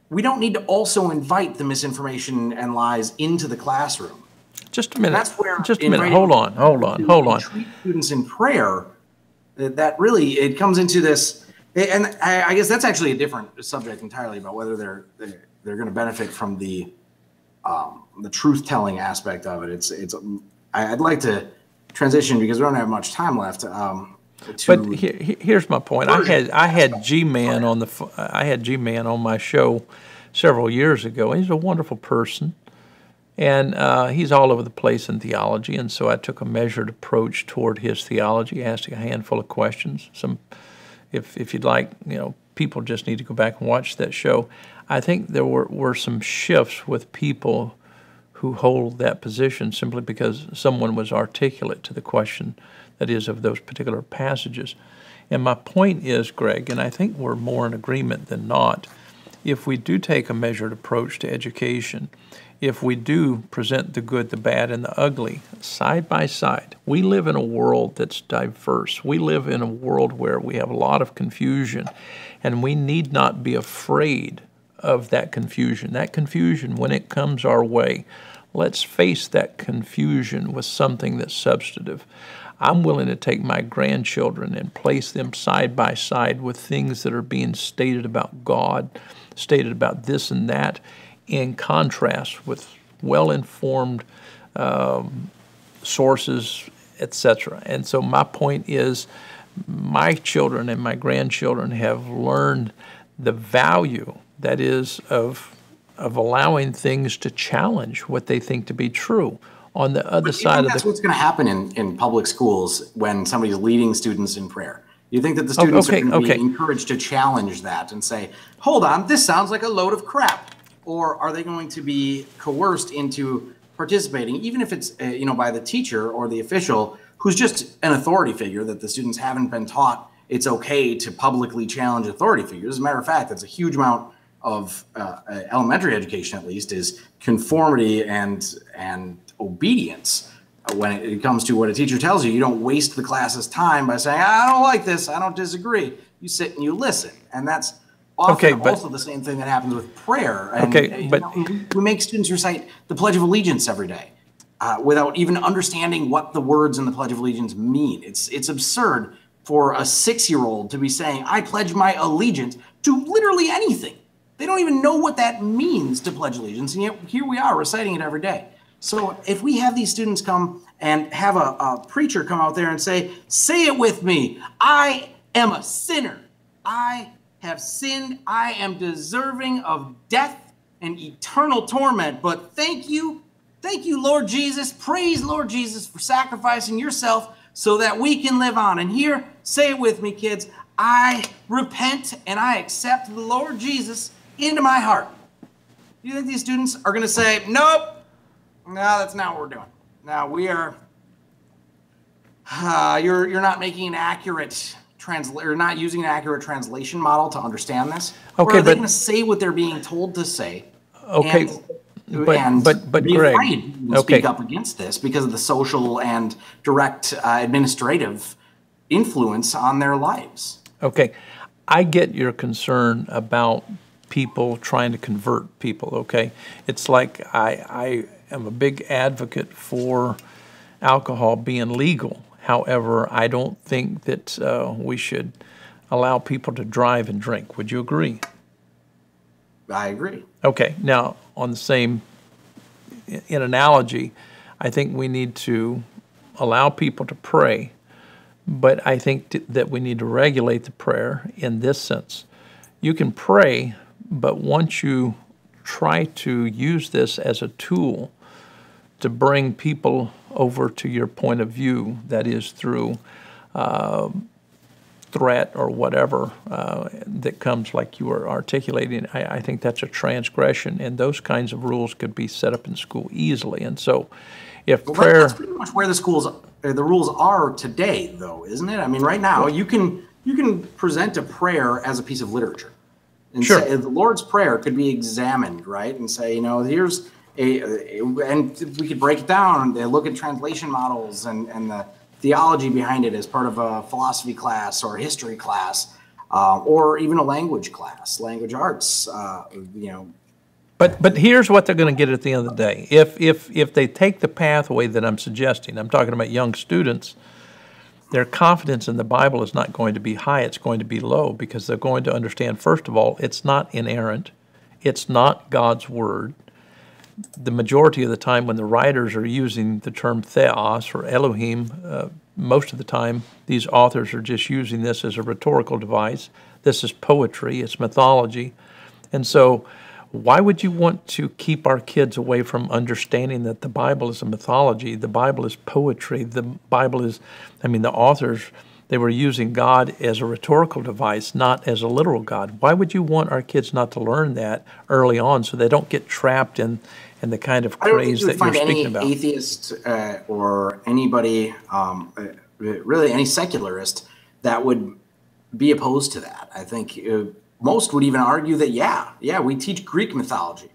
Speaker 4: We don't need to also invite the misinformation and lies into the classroom.
Speaker 3: Just a minute.
Speaker 4: That's where
Speaker 3: just a minute. Hold on.
Speaker 4: Treat students in prayer. That really, it comes into this, and I guess that's actually a different subject entirely about whether they're going to benefit from the truth telling aspect of it. I'd like to transition because we don't have much time left.
Speaker 3: But here's my point. I had G-Man on my show several years ago. He's a wonderful person. And he's all over the place in theology, and so I took a measured approach toward his theology, asking a handful of questions. If you'd like, people just need to go back and watch that show. I think there were some shifts with people who hold that position simply because someone was articulate to the question, that is, of those particular passages. And my point is, Greg, and I think we're more in agreement than not, if we do take a measured approach to education, if we do present the good, the bad, and the ugly side by side, we live in a world that's diverse. We live in a world where we have a lot of confusion, and we need not be afraid of that confusion. That confusion, when it comes our way, let's face that confusion with something that's substantive. I'm willing to take my grandchildren and place them side by side with things that are being stated about God, stated about this and that, in contrast with well-informed sources, etc. And so my point is, my children and my grandchildren have learned the value, that is, of allowing things to challenge what they think to be true. On the other side of
Speaker 4: that's what's going to happen in public schools when somebody's leading students in prayer. You think that the students are going to be encouraged to challenge that and say, hold on, this sounds like a load of crap? Or are they going to be coerced into participating, even if it's by the teacher or the official who's just an authority figure that the students haven't been taught it's okay to publicly challenge authority figures? As a matter of fact, that's a huge amount of elementary education, at least, is conformity and obedience. When it comes to what a teacher tells you, you don't waste the class's time by saying, I don't like this, I don't disagree. You sit and you listen. And that's often also the same thing that happens with prayer. And,
Speaker 3: but
Speaker 4: we make students recite the Pledge of Allegiance every day. without even understanding what the words in the Pledge of Allegiance mean. It's absurd for a 6-year-old to be saying, I pledge my allegiance to literally anything. They don't even know what that means to pledge allegiance, and yet here we are reciting it every day. So if we have these students come and have a preacher come out there and say it with me, I am a sinner. I have sinned. I am deserving of death and eternal torment. But thank you, Lord Jesus. Praise Lord Jesus for sacrificing yourself so that we can live on. And here, say it with me, kids. I repent and I accept the Lord Jesus into my heart. Do you think these students are going to say, nope, no, that's not what we're doing? Now we are, you're not making an accurate you're not using an accurate translation model to understand this.
Speaker 3: Okay,
Speaker 4: or are they going to say what they're being told to say?
Speaker 3: Okay, but
Speaker 4: be
Speaker 3: Greg,
Speaker 4: afraid to speak up against this because of the social and direct administrative influence on their lives.
Speaker 3: Okay, I get your concern about people trying to convert people, okay? It's like I am a big advocate for alcohol being legal. However, I don't think that we should allow people to drive and drink. Would you agree?
Speaker 4: I agree.
Speaker 3: Okay, now on the same, in analogy, I think we need to allow people to pray, but I think that we need to regulate the prayer in this sense. You can pray, but once you try to use this as a tool to bring people over to your point of view, that is through threat or whatever that comes like you were articulating, I think that's a transgression, and those kinds of rules could be set up in school easily. And so if prayer...
Speaker 4: That's pretty much where the rules are today, though, isn't it? I mean, right now, you can present a prayer as a piece of literature. And
Speaker 3: sure.
Speaker 4: Say, the Lord's Prayer could be examined, right? And say, here's and we could break it down and look at translation models and the theology behind it as part of a philosophy class or history class, or even a language class, language arts,
Speaker 3: But here's what they're going to get at the end of the day. If they take the pathway that I'm suggesting, I'm talking about young students, their confidence in the Bible is not going to be high, it's going to be low, because they're going to understand, first of all, it's not inerrant, it's not God's Word. The majority of the time when the writers are using the term theos or Elohim, most of the time these authors are just using this as a rhetorical device. This is poetry, it's mythology. And so why would you want to keep our kids away from understanding that the Bible is a mythology, the Bible is poetry, the Bible is, the authors, they were using God as a rhetorical device, not as a literal God. Why would you want our kids not to learn that early on so they don't get trapped in the kind of craze that you're speaking about?
Speaker 4: I don't think you would find any atheist or anybody, really any secularist, that would be opposed to that. I think most would even argue that, yeah, we teach Greek mythology,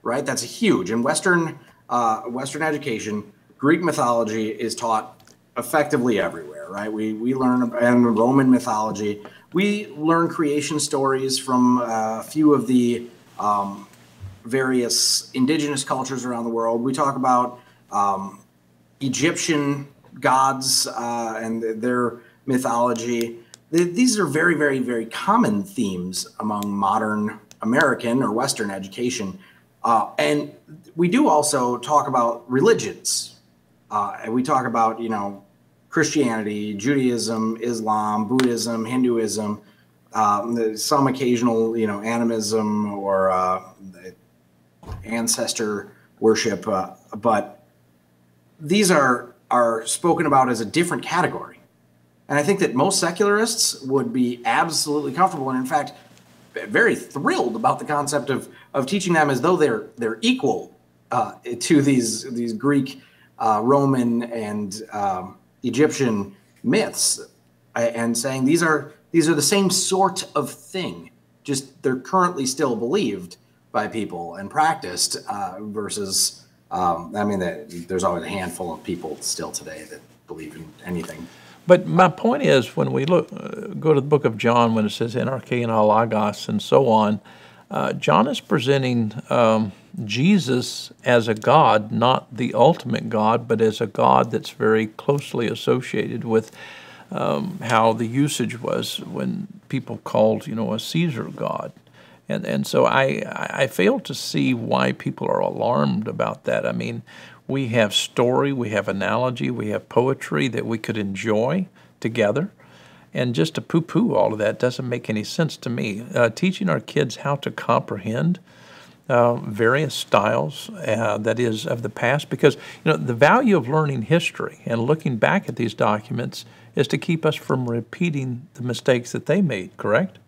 Speaker 4: right? That's huge. In Western education, Greek mythology is taught effectively everywhere, right? We learn in Roman mythology. We learn creation stories from a few of the various indigenous cultures around the world. We talk about Egyptian gods and their mythology. These are very, very, very common themes among modern American or Western education. And we do also talk about religions. And we talk about, Christianity, Judaism, Islam, Buddhism, Hinduism, some occasional, animism or ancestor worship. But these are spoken about as a different category. And I think that most secularists would be absolutely comfortable and, in fact, very thrilled about the concept of teaching them as though they're equal to these Greek, Roman, and Egyptian myths, and saying these are the same sort of thing, just they're currently still believed by people and practiced versus there's always a handful of people still today that believe in anything.
Speaker 3: But my point is, when we go to the book of John, when it says "Enarche and Alagos" and so on, John is presenting Jesus as a God, not the ultimate God, but as a God that's very closely associated with how the usage was when people called, a Caesar God. And so I fail to see why people are alarmed about that. I mean, we have story, we have analogy, we have poetry that we could enjoy together. And just to poo-poo all of that doesn't make any sense to me. Teaching our kids how to comprehend various styles, that is, of the past, because the value of learning history and looking back at these documents is to keep us from repeating the mistakes that they made, correct?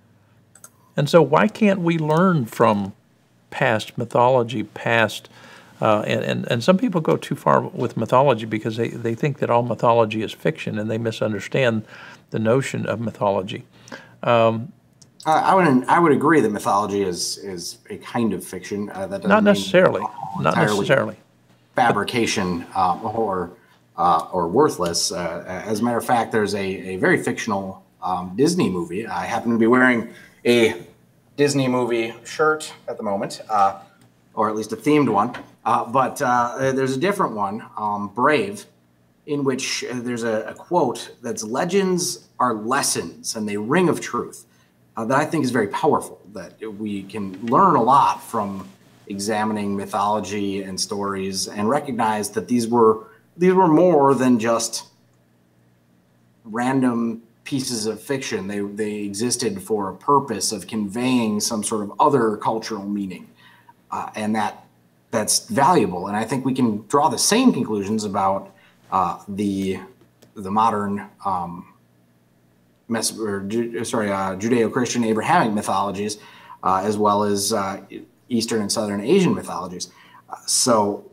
Speaker 3: And so why can't we learn from past mythology, and some people go too far with mythology because they think that all mythology is fiction, and they misunderstand the notion of mythology.
Speaker 4: I would agree that mythology is a kind of fiction. That doesn't
Speaker 3: Not
Speaker 4: mean
Speaker 3: necessarily. Not necessarily.
Speaker 4: Fabrication or worthless. As a matter of fact, there's a very fictional Disney movie. I happen to be wearing a Disney movie shirt at the moment, or at least a themed one. But there's a different one, Brave, in which there's a quote that's "Legends are lessons, and they ring of truth." That I think is very powerful, that we can learn a lot from examining mythology and stories and recognize that these were more than just random pieces of fiction. They existed for a purpose of conveying some sort of other cultural meaning, and that's valuable. And I think we can draw the same conclusions about the modern Judeo-Christian Abrahamic mythologies, as well as Eastern and Southern Asian mythologies. So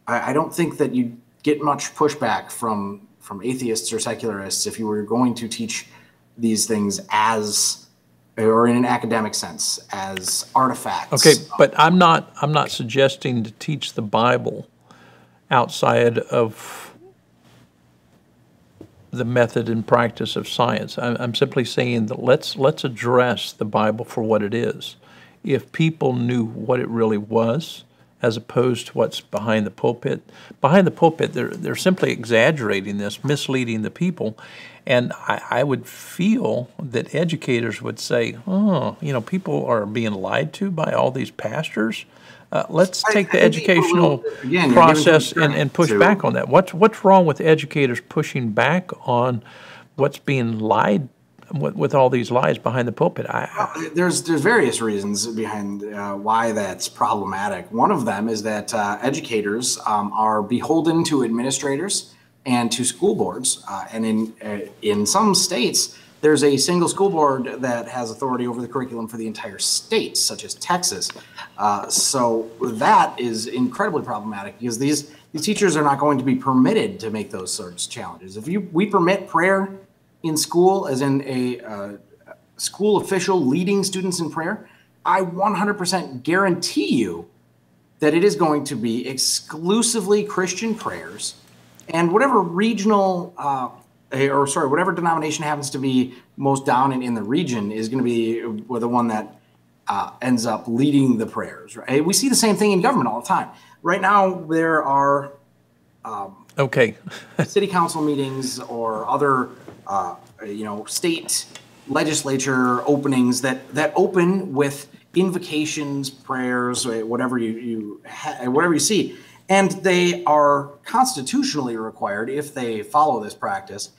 Speaker 4: I don't think that you get much pushback from atheists or secularists if you were going to teach these things or in an academic sense, as artifacts.
Speaker 3: Okay, but I'm not suggesting to teach the Bible outside of the method and practice of science. I'm simply saying that let's address the Bible for what it is. If people knew what it really was, as opposed to what's behind the pulpit. Behind the pulpit, they're simply exaggerating this, misleading the people. And I would feel that educators would say, people are being lied to by all these pastors. Let's take the educational process and push back on that. What's wrong with educators pushing back on what's being lied with all these lies behind the pulpit?
Speaker 4: There's various reasons behind why that's problematic. One of them is that educators are beholden to administrators and to school boards, and in some states there's a single school board that has authority over the curriculum for the entire state, such as Texas. So that is incredibly problematic because these teachers are not going to be permitted to make those sorts of challenges. If we permit prayer in school, as in a school official leading students in prayer, I 100% guarantee you that it is going to be exclusively Christian prayers, and whatever regional, whatever denomination happens to be most dominant in the region is going to be the one that ends up leading the prayers. Right? We see the same thing in government all the time. Right now, there are city council meetings or other state legislature openings that open with invocations, prayers, whatever you see, and they are constitutionally required, if they follow this practice,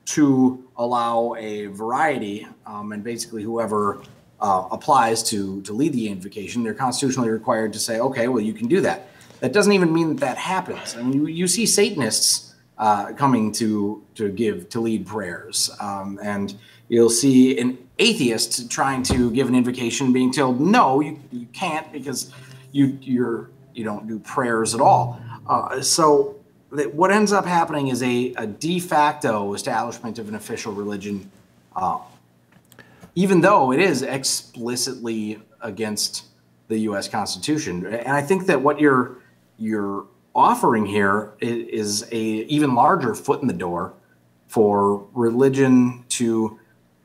Speaker 4: to allow a variety, and basically whoever applies to lead the invocation, they're constitutionally required to say, okay, well, you can do that. That doesn't even mean that happens. I mean, you see Satanists coming to lead prayers, and you'll see an atheist trying to give an invocation, being told, no, you can't, because you don't do prayers at all. So what ends up happening is a de facto establishment of an official religion, even though it is explicitly against the U.S. Constitution. And I think that what you're offering here is a even larger foot in the door for religion to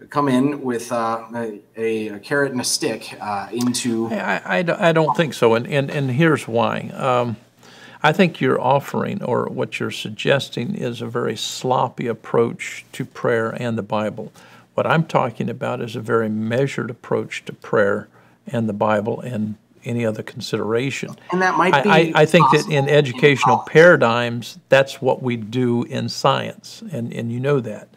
Speaker 4: come in with a carrot and a stick into.
Speaker 3: I don't think so, and here's why. I think you're offering, or what you're suggesting, is a very sloppy approach to prayer and the Bible. What I'm talking about is a very measured approach to prayer and the Bible and any other consideration.
Speaker 4: And that might be
Speaker 3: I think that in educational paradigms, that's what we do in science, and you know that.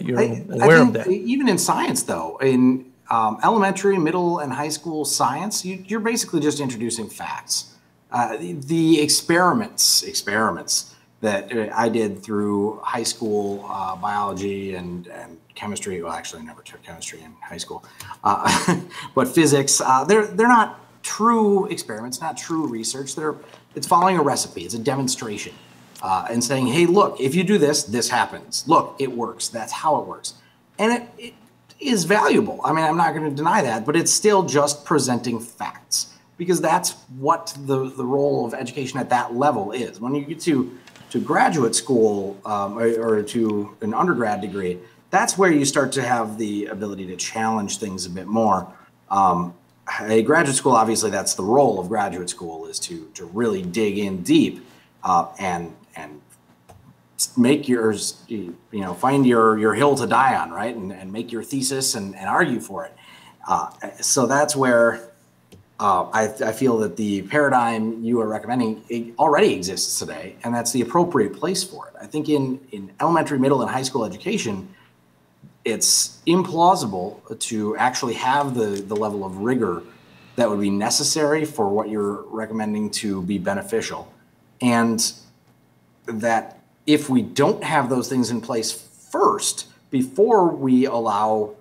Speaker 3: You're aware of that.
Speaker 4: Even in science, though, in elementary, middle, and high school science, you're basically just introducing facts. The experiments that I did through high school biology and chemistry. Well, actually, I never took chemistry in high school, but physics. They're not true experiments, not true research. It's following a recipe. It's a demonstration, and saying, "Hey, look, if you do this, this happens. Look, it works. That's how it works," and it is valuable. I mean, I'm not going to deny that, but it's still just presenting facts. Because that's what the role of education at that level is. When you get to graduate school or to an undergrad degree, that's where you start to have the ability to challenge things a bit more. A graduate school, obviously, that's the role of graduate school, is to really dig in deep and make yours, find your hill to die on, right? And make your thesis and argue for it. So that's where I feel that the paradigm you are recommending already exists today, and that's the appropriate place for it. I think in elementary, middle, and high school education, it's implausible to actually have the level of rigor that would be necessary for what you're recommending to be beneficial. And that if we don't have those things in place first, before we allow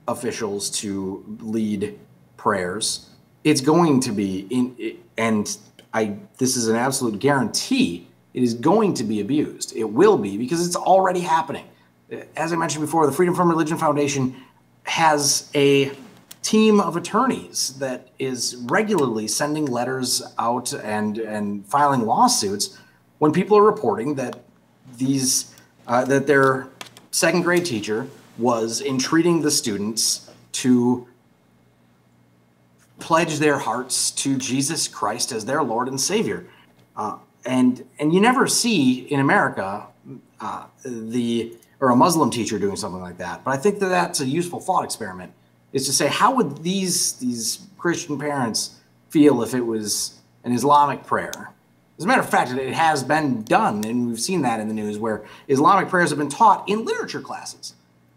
Speaker 4: officials to lead prayers, it's going to be, this is an absolute guarantee, it is going to be abused. It will be, because it's already happening. As I mentioned before, the Freedom from Religion Foundation has a team of attorneys that is regularly sending letters out and filing lawsuits when people are reporting that that their second grade teacher was entreating the students to pledge their hearts to Jesus Christ as their Lord and Savior. And you never see in America or a Muslim teacher doing something like that. But I think that that's a useful thought experiment, is to say, how would these Christian parents feel if it was an Islamic prayer? As a matter of fact, it has been done, and we've seen that in the news, where Islamic prayers have been taught in literature classes.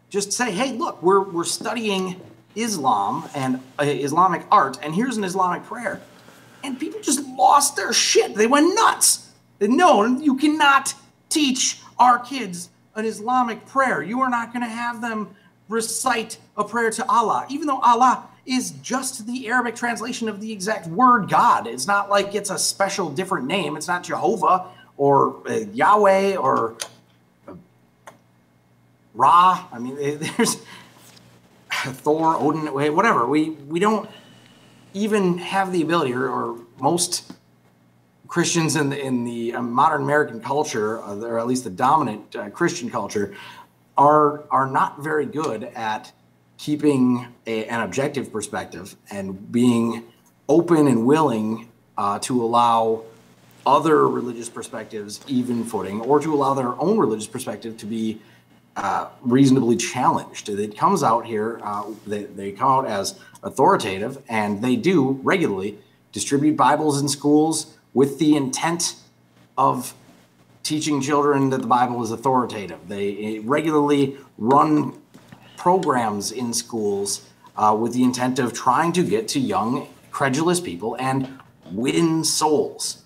Speaker 4: Just say, hey, look, we're studying Islam and Islamic art, and here's an Islamic prayer. And people just lost their shit. They went nuts. No, you cannot teach our kids an Islamic prayer. You are not going to have them recite a prayer to Allah, even though Allah is just the Arabic translation of the exact word God. It's not like it's a special different name. It's not Jehovah or Yahweh or Ra. I mean, there's Thor, Odin, whatever. We don't even have the ability, or most Christians in the modern American culture, or at least the dominant Christian culture, are not very good at keeping an objective perspective and being open and willing to allow other religious perspectives even footing, or to allow their own religious perspective to be reasonably challenged. It comes out here, they come out as authoritative, and they do regularly distribute Bibles in schools with the intent of teaching children that the Bible is authoritative. They regularly run programs in schools with the intent of trying to get to young, credulous people and win souls.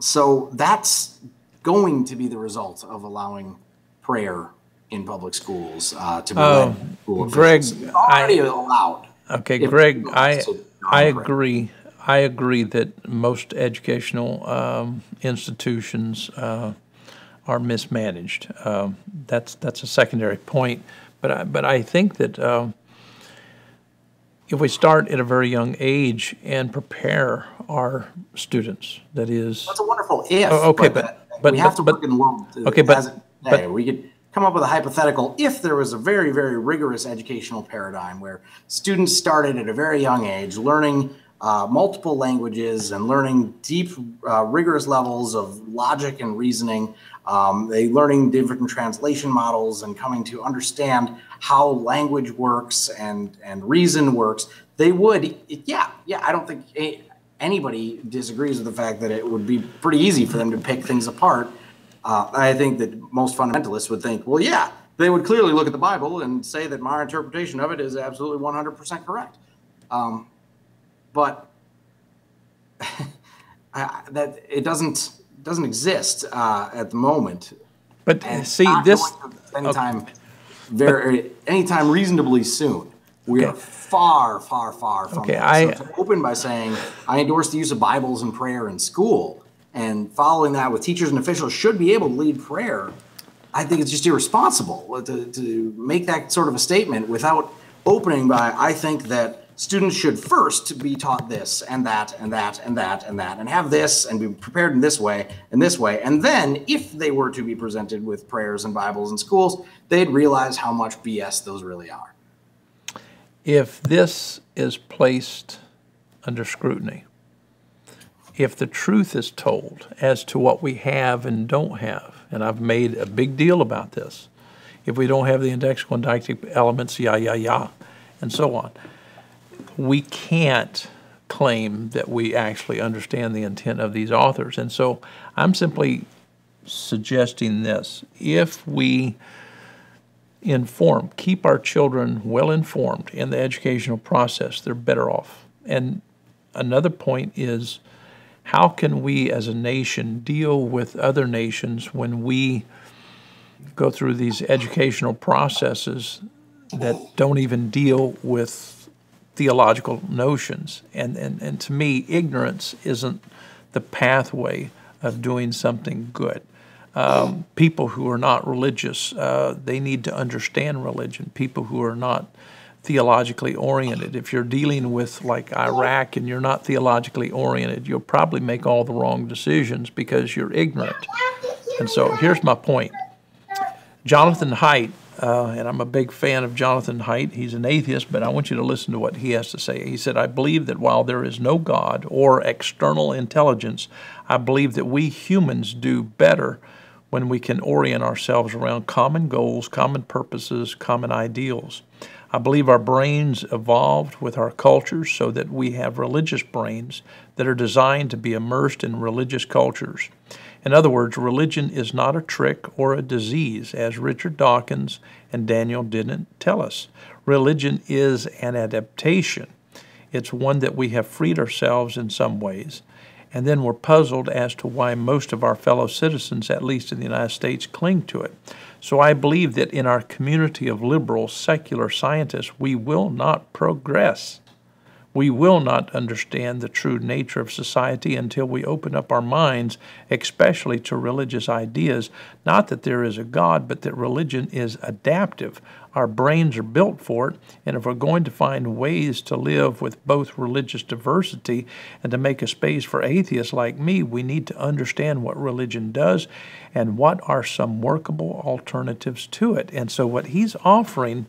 Speaker 4: So that's going to be the result of allowing prayer in public schools to be led by school officials.
Speaker 3: Greg,
Speaker 4: It's already allowed.
Speaker 3: Okay, Greg, I agree. I agree that most educational institutions are mismanaged. That's a secondary point. But I think that if we start at a very young age and prepare our students, that is.
Speaker 4: That's a wonderful if.
Speaker 3: Okay,
Speaker 4: but we have to work in the world.
Speaker 3: Okay, but
Speaker 4: we could come up with a hypothetical if there was a very, very rigorous educational paradigm where students started at a very young age learning multiple languages and learning deep, rigorous levels of logic and reasoning. They learning different translation models and coming to understand how language works and reason works. They would, yeah, I don't think anybody disagrees with the fact that it would be pretty easy for them to pick things apart. I think that most fundamentalists would think, well, yeah, they would clearly look at the Bible and say that my interpretation of it is absolutely 100% correct. But that it doesn't exist at the moment.
Speaker 3: But
Speaker 4: and
Speaker 3: see, this
Speaker 4: anytime reasonably soon. We are far from that. So to open by saying I endorse the use of Bibles and prayer in school, and following that with teachers and officials should be able to lead prayer, I think it's just irresponsible to make that sort of a statement without opening by, I think that students should first be taught this and that and that and that and that and have this and be prepared in this way and this way. And then if they were to be presented with prayers and Bibles in schools, they'd realize how much BS those really are.
Speaker 3: If this is placed under scrutiny, if the truth is told as to what we have and don't have, and I've made a big deal about this, if we don't have the indexical and didactic elements, and so on, we can't claim that we actually understand the intent of these authors. And so I'm simply suggesting this. If we keep our children well informed in the educational process, they're better off. And another point is, how can we as a nation deal with other nations when we go through these educational processes that don't even deal with theological notions? And to me, ignorance isn't the pathway of doing something good. People who are not religious, they need to understand religion. People who are not theologically oriented, if you're dealing with like Iraq and you're not theologically oriented, you'll probably make all the wrong decisions because you're ignorant. And so here's my point. Jonathan Haidt, and I'm a big fan of Jonathan Haidt. He's an atheist, but I want you to listen to what he has to say. He said, I believe that while there is no God or external intelligence, I believe that we humans do better when we can orient ourselves around common goals, common purposes, common ideals. I believe our brains evolved with our cultures so that we have religious brains that are designed to be immersed in religious cultures. In other words, religion is not a trick or a disease, as Richard Dawkins and Daniel didn't tell us. Religion is an adaptation. It's one that we have freed ourselves in some ways, and then we're puzzled as to why most of our fellow citizens, at least in the United States, cling to it. So I believe that in our community of liberal, secular scientists, we will not progress. We will not understand the true nature of society until we open up our minds, especially to religious ideas. Not that there is a God, but that religion is adaptive. Our brains are built for it, and if we're going to find ways to live with both religious diversity and to make a space for atheists like me, we need to understand what religion does and what are some workable alternatives to it. And so what he's offering,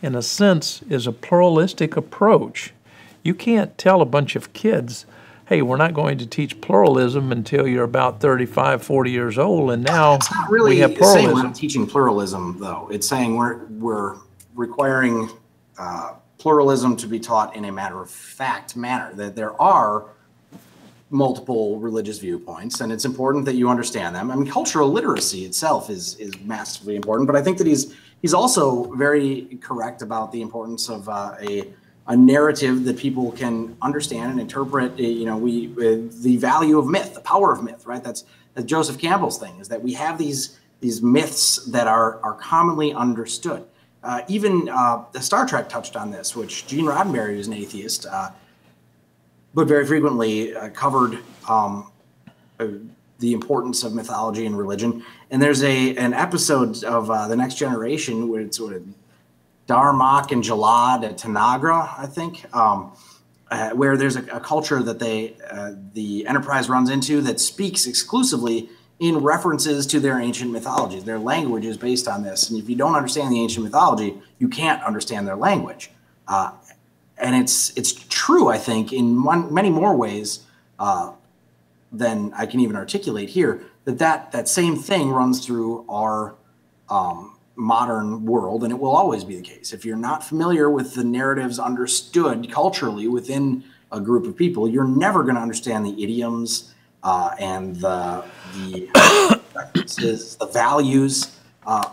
Speaker 3: in a sense, is a pluralistic approach. You can't tell a bunch of kids, hey, we're not going to teach pluralism until you're about 35, 40 years old, and now
Speaker 4: it's not really
Speaker 3: we have pluralism.
Speaker 4: Saying we're not teaching pluralism, though. It's saying we're requiring pluralism to be taught in a matter-of-fact manner, that there are multiple religious viewpoints, and it's important that you understand them. I mean, cultural literacy itself is massively important, but I think that he's also very correct about the importance of a narrative that people can understand and interpret. The value of myth, the power of myth, right? That's Joseph Campbell's thing, is that we have these myths that are commonly understood. Even the Star Trek touched on this, which Gene Roddenberry was an atheist, but very frequently covered the importance of mythology and religion. And there's an episode of The Next Generation where it's sort of Darmok and Jalad at Tanagra, I think, where there's a culture that the Enterprise runs into that speaks exclusively in references to their ancient mythologies. Their language is based on this. And if you don't understand the ancient mythology, you can't understand their language. And it's true, I think, in many more ways than I can even articulate here, that same thing runs through our modern world, and it will always be the case. If you're not familiar with the narratives understood culturally within a group of people, you're never going to understand the idioms and the references, the values,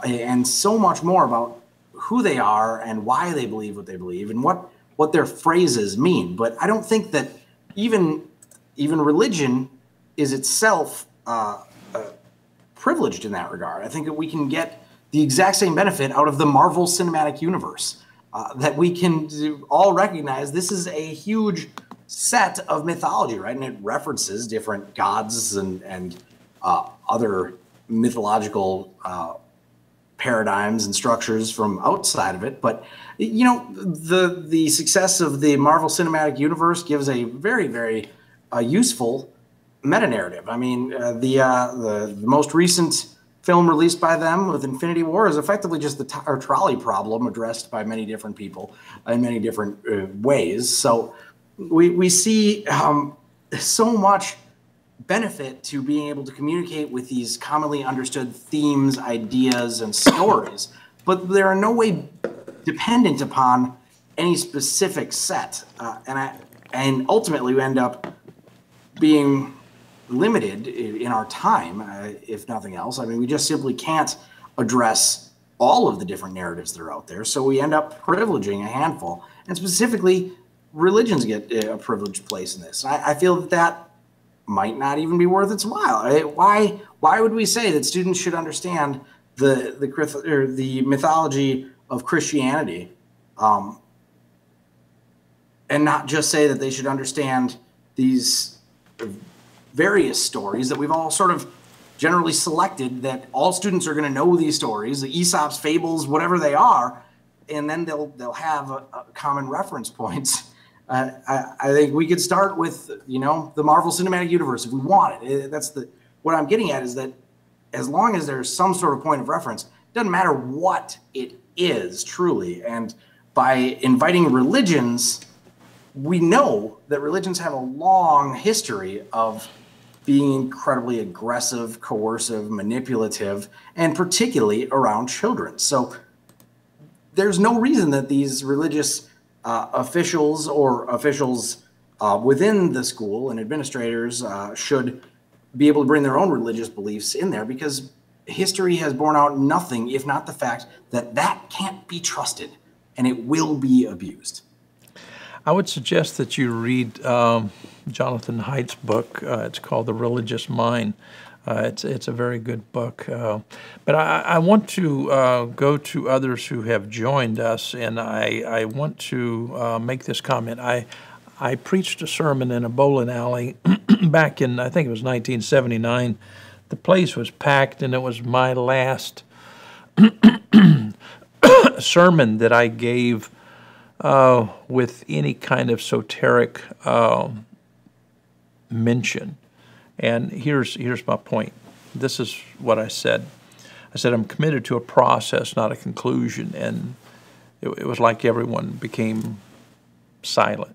Speaker 4: and so much more about who they are and why they believe what they believe and what their phrases mean. But I don't think that even religion is itself privileged in that regard. I think that we can get the exact same benefit out of the Marvel Cinematic Universe, that we can all recognize this is a huge set of mythology, right? And it references different gods and other mythological paradigms and structures from outside of it. But you know, the success of the Marvel Cinematic Universe gives a very, very useful meta narrative. I mean, the most recent film released by them with Infinity War is effectively just the trolley problem addressed by many different people in many different ways. So we see so much benefit to being able to communicate with these commonly understood themes, ideas, and stories, but they are in no way dependent upon any specific set. And ultimately we end up being limited in our time, if nothing else. I mean, we just simply can't address all of the different narratives that are out there. So we end up privileging a handful, and specifically religions get a privileged place in this. I feel that might not even be worth its while. Why would we say that students should understand the mythology of Christianity, and not just say that they should understand these various stories that we've all sort of generally selected, that all students are going to know these stories, the Aesop's fables, whatever they are, and then they'll have a common reference points. I think we could start with, you know, the Marvel Cinematic Universe if we want it. What I'm getting at is that as long as there's some sort of point of reference, it doesn't matter what it is truly. And by inviting religions, we know that religions have a long history of being incredibly aggressive, coercive, manipulative, and particularly around children. So there's no reason that these religious officials or officials within the school and administrators should be able to bring their own religious beliefs in there, because history has borne out nothing if not the fact that that can't be trusted and it will be abused.
Speaker 3: I would suggest that you read Jonathan Haidt's book. It's called The Religious Mind. It's a very good book. But I want to go to others who have joined us, and I want to make this comment. I preached a sermon in a bowling alley back in, I think it was 1979. The place was packed, and it was my last sermon that I gave with any kind of esoteric mention. And here's my point. This is what I said. I said, I'm committed to a process, not a conclusion. And it was like everyone became silent.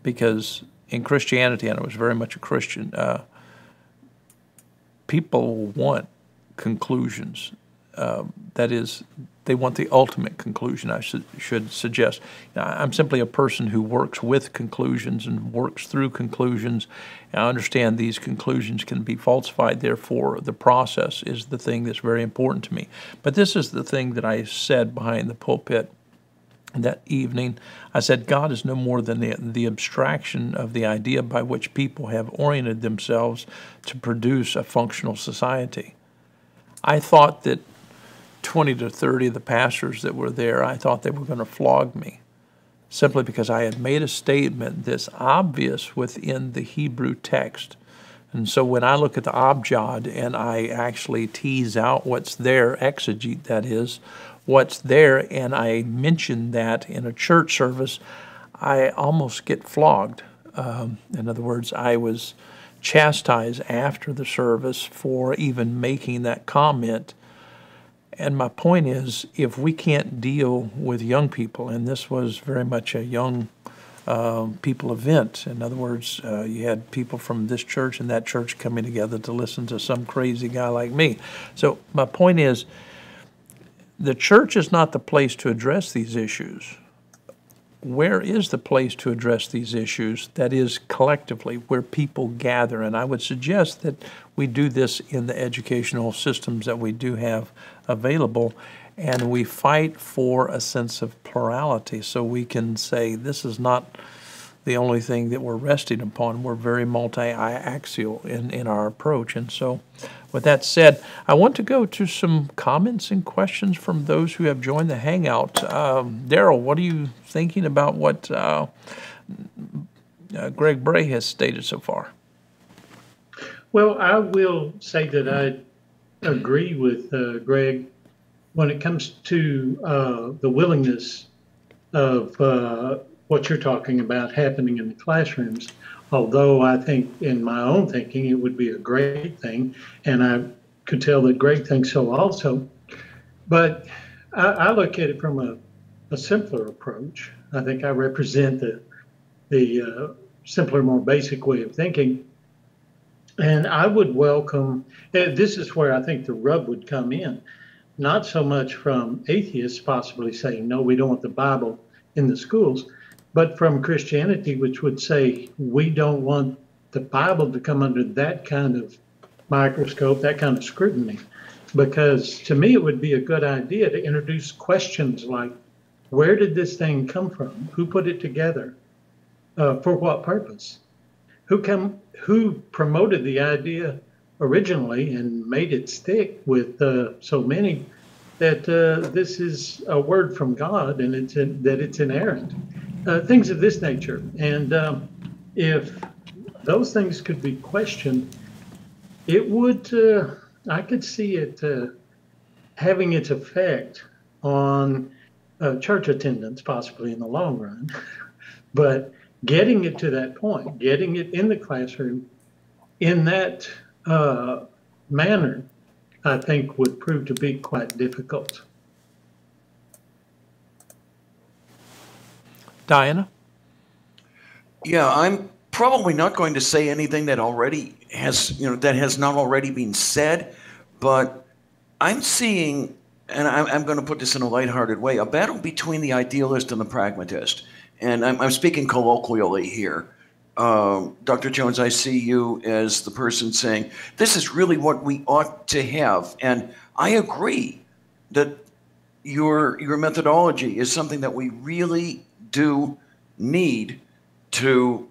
Speaker 3: Because in Christianity, and I was very much a Christian, people want conclusions. That is, they want the ultimate conclusion, I should suggest. Now, I'm simply a person who works with conclusions and works through conclusions. And I understand these conclusions can be falsified, therefore the process is the thing that's very important to me. But this is the thing that I said behind the pulpit that evening. I said, God is no more than the abstraction of the idea by which people have oriented themselves to produce a functional society. I thought that 20 to 30 of the pastors that were there, I thought they were going to flog me simply because I had made a statement that's obvious within the Hebrew text. And so when I look at the abjad and I actually tease out what's there, exegete that is, what's there, and I mention that in a church service, I almost get flogged. In other words, I was chastise after the service for even making that comment. And my point is, if we can't deal with young people, and this was very much a young people event. In other words, you had people from this church and that church coming together to listen to some crazy guy like me. So my point is, the church is not the place to address these issues. Where is the place to address these issues? That is collectively, where people gather. And I would suggest that we do this in the educational systems that we do have available, and we fight for a sense of plurality, so we can say this is not the only thing that we're resting upon. We're very multi-axial in our approach. And so with that said, I want to go to some comments and questions from those who have joined the Hangout. Daryl, what are you thinking about what Greg Brahe has stated so far?
Speaker 2: Well, I will say that I agree with Greg when it comes to the willingness of what you're talking about happening in the classrooms. Although I think, in my own thinking, it would be a great thing, and I could tell that Greg thinks so also. But I look at it from a simpler approach. I think I represent the simpler, more basic way of thinking. And I would welcome, this is where I think the rub would come in, not so much from atheists possibly saying, no, we don't want the Bible in the schools, but from Christianity, which would say, we don't want the Bible to come under that kind of microscope, that kind of scrutiny. Because to me, it would be a good idea to introduce questions like, where did this thing come from? Who put it together? For what purpose? Who promoted the idea originally and made it stick with so many that this is a word from God and that it's inerrant? Things of this nature. And if those things could be questioned, it would, I could see it having its effect on church attendance, possibly in the long run. But getting it to that point, getting it in the classroom in that manner, I think would prove to be quite difficult.
Speaker 3: Diana?
Speaker 1: Yeah, I'm probably not going to say anything that already has, that has not already been said, but I'm seeing, and I'm going to put this in a lighthearted way, a battle between the idealist and the pragmatist. And I'm speaking colloquially here. Dr. Jones, I see you as the person saying, this is really what we ought to have. And I agree that your methodology is something that we really do need to,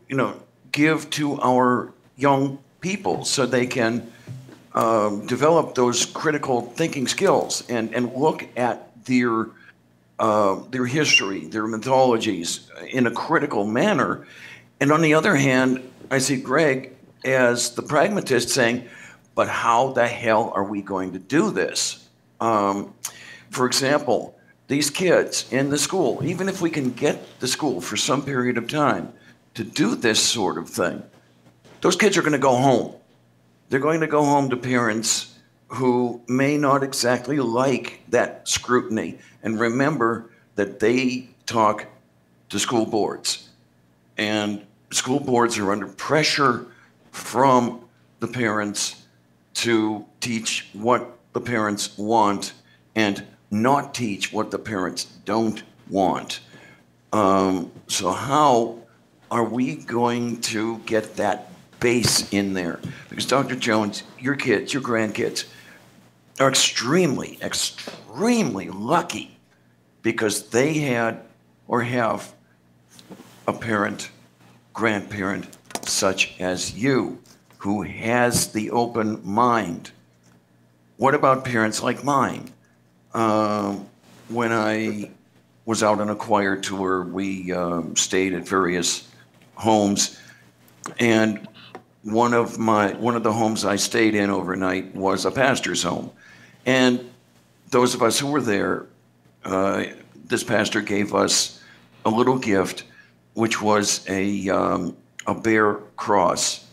Speaker 1: give to our young people so they can develop those critical thinking skills and look at their history, their mythologies in a critical manner. And on the other hand, I see Greg as the pragmatist saying, but how the hell are we going to do this? For example, these kids in the school, even if we can get the school for some period of time to do this sort of thing, those kids are going to go home. They're going to go home to parents who may not exactly like that scrutiny. And remember that they talk to school boards. And school boards are under pressure from the parents to teach what the parents want and not teach what the parents don't want. So how are we going to get that base in there? Because Dr. Jones, your kids, your grandkids are extremely, extremely lucky because they had or have a parent, grandparent such as you who has the open mind. What about parents like mine? When I was out on a choir tour, we stayed at various homes, and one of the homes I stayed in overnight was a pastor's home. And those of us who were there, this pastor gave us a little gift, which was a bare cross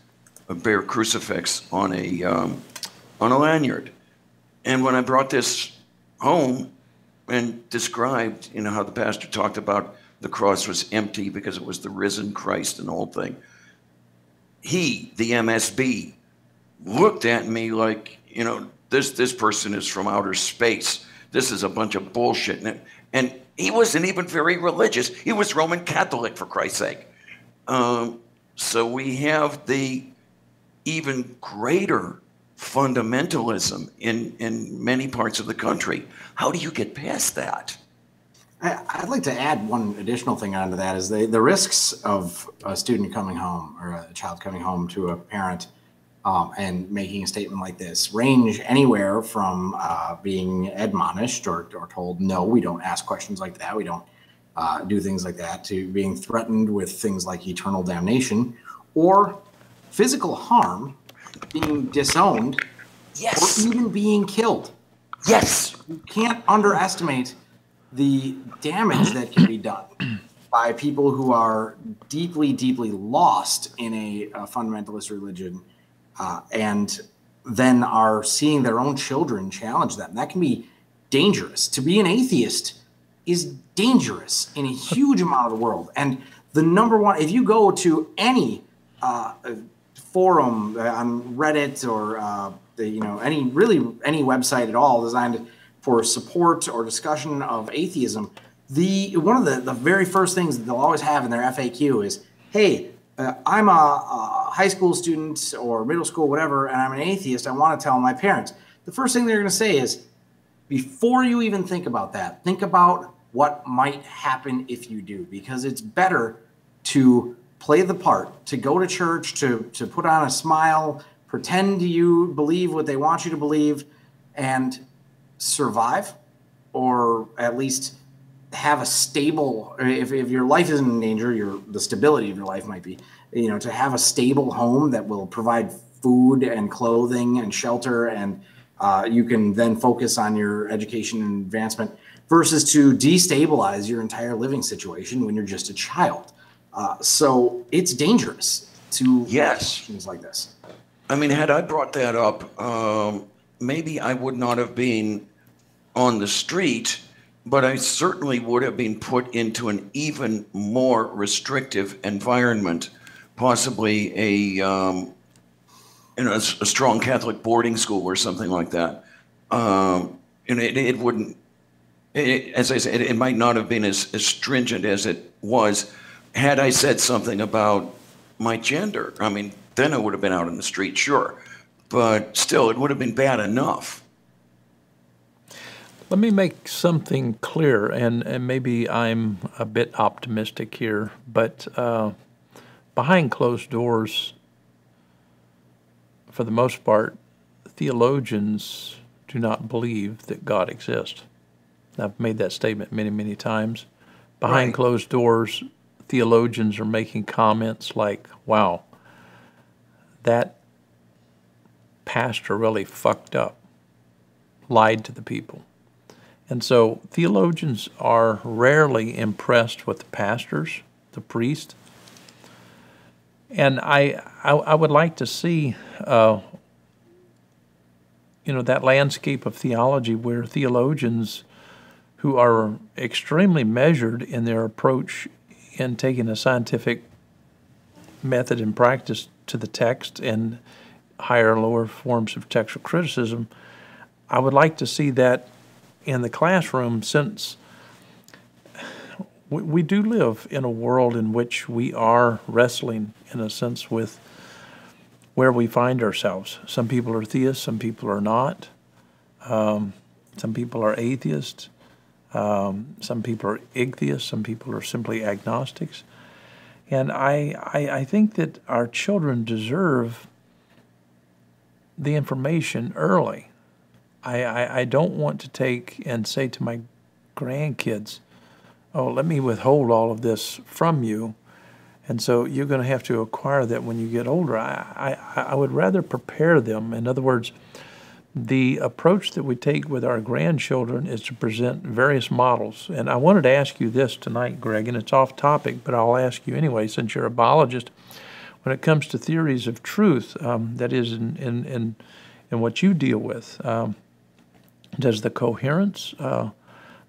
Speaker 1: bear crucifix on a lanyard. And when I brought this home and described, how the pastor talked about the cross was empty because it was the risen Christ and the whole thing, he, the MSB, looked at me like, this person is from outer space. This is a bunch of bullshit. And he wasn't even very religious. He was Roman Catholic, for Christ's sake. So we have the even greater fundamentalism in many parts of the country. How do you get past that?
Speaker 4: I'd like to add one additional thing onto that is the risks of a student coming home or a child coming home to a parent and making a statement like this range anywhere from being admonished or told, no, we don't ask questions like that, we don't do things like that, to being threatened with things like eternal damnation or physical harm, being disowned,
Speaker 1: yes,
Speaker 4: or even being killed.
Speaker 1: Yes.
Speaker 4: You can't underestimate the damage that can be done by people who are deeply, deeply lost in a fundamentalist religion and then are seeing their own children challenge them. That can be dangerous. To be an atheist is dangerous in a huge amount of the world. And the number one, if you go to any forum on Reddit or any website at all designed for support or discussion of atheism, one of the very first things that they'll always have in their FAQ is, hey, I'm a high school student or middle school, whatever, and I'm an atheist. I want to tell my parents. The first thing they're going to say is, before you even think about that, think about what might happen if you do, because it's better to play the part, to go to church, to put on a smile, pretend you believe what they want you to believe, and survive, or at least have a stable, if your life isn't in danger, the stability of your life might be, to have a stable home that will provide food and clothing and shelter, and you can then focus on your education and advancement, versus to destabilize your entire living situation when you're just a child. So it's dangerous to
Speaker 1: Yes.
Speaker 4: things like this.
Speaker 1: I mean, had I brought that up, maybe I would not have been on the street, but I certainly would have been put into an even more restrictive environment, possibly a strong Catholic boarding school or something like that. And it wouldn't, as I said, it might not have been as stringent as it was had I said something about my gender. I mean, then I would have been out in the street, sure. But still, it would have been bad enough.
Speaker 3: Let me make something clear, and maybe I'm a bit optimistic here, but behind closed doors, for the most part, theologians do not believe that God exists. I've made that statement many, many times. Behind
Speaker 1: Right.
Speaker 3: closed doors, theologians are making comments like, wow, that pastor really fucked up, lied to the people. And so theologians are rarely impressed with the pastors, the priest. And I would like to see, that landscape of theology where theologians who are extremely measured in their approach in taking a scientific method and practice to the text and higher and lower forms of textual criticism, I would like to see that in the classroom, since we do live in a world in which we are wrestling, in a sense, with where we find ourselves. Some people are theists, some people are not. Some people are atheists. Some people are igtheists. Some people are simply agnostics. And I think that our children deserve the information early. I don't want to take and say to my grandkids, oh, let me withhold all of this from you, and so you're going to have to acquire that when you get older. I would rather prepare them. In other words, the approach that we take with our grandchildren is to present various models. And I wanted to ask you this tonight, Greg, and it's off topic, but I'll ask you anyway, since you're a biologist. when it comes to theories of truth, that is in what you deal with, does the coherence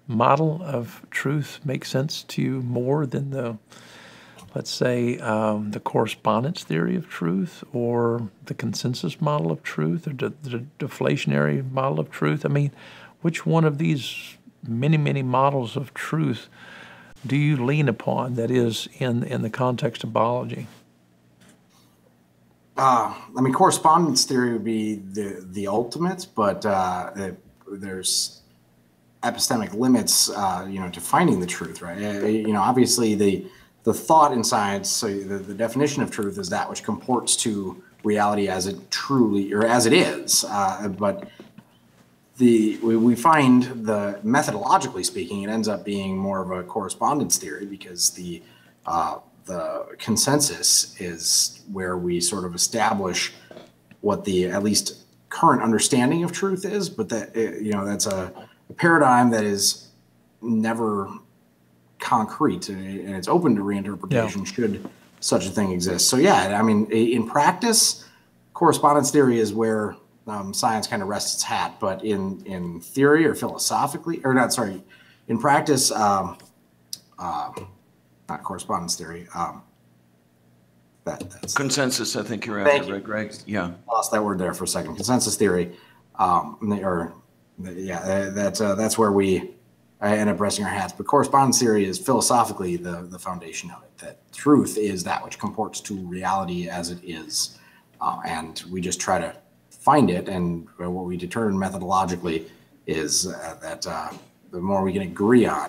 Speaker 3: model of truth make sense to you more than the, let's say, the correspondence theory of truth, or the consensus model of truth, or the deflationary model of truth? I mean, which one of these many, many models of truth do you lean upon, that is, in the context of biology?
Speaker 4: I mean, correspondence theory would be the ultimate, but there's epistemic limits, to finding the truth, right? Obviously the thought in science, so the definition of truth is that which comports to reality as it truly, or as it is. But we find methodologically speaking, it ends up being more of a correspondence theory, because the consensus is where we sort of establish what the at least current understanding of truth is, but that's a paradigm that is never concrete, and it's open to reinterpretation should such a thing exist. So yeah, I mean, in practice, correspondence theory is where science kind of rests its hat, but in theory or philosophically, or not, sorry, in practice, not correspondence theory. That's
Speaker 1: Consensus, I think you're after, right, Greg? Yeah.
Speaker 4: Lost that word there for a second. Consensus theory, that's where we end up resting our hats. But correspondence theory is philosophically the foundation of it. That truth is that which comports to reality as it is, and we just try to find it. And what we determine methodologically is that the more we can agree on,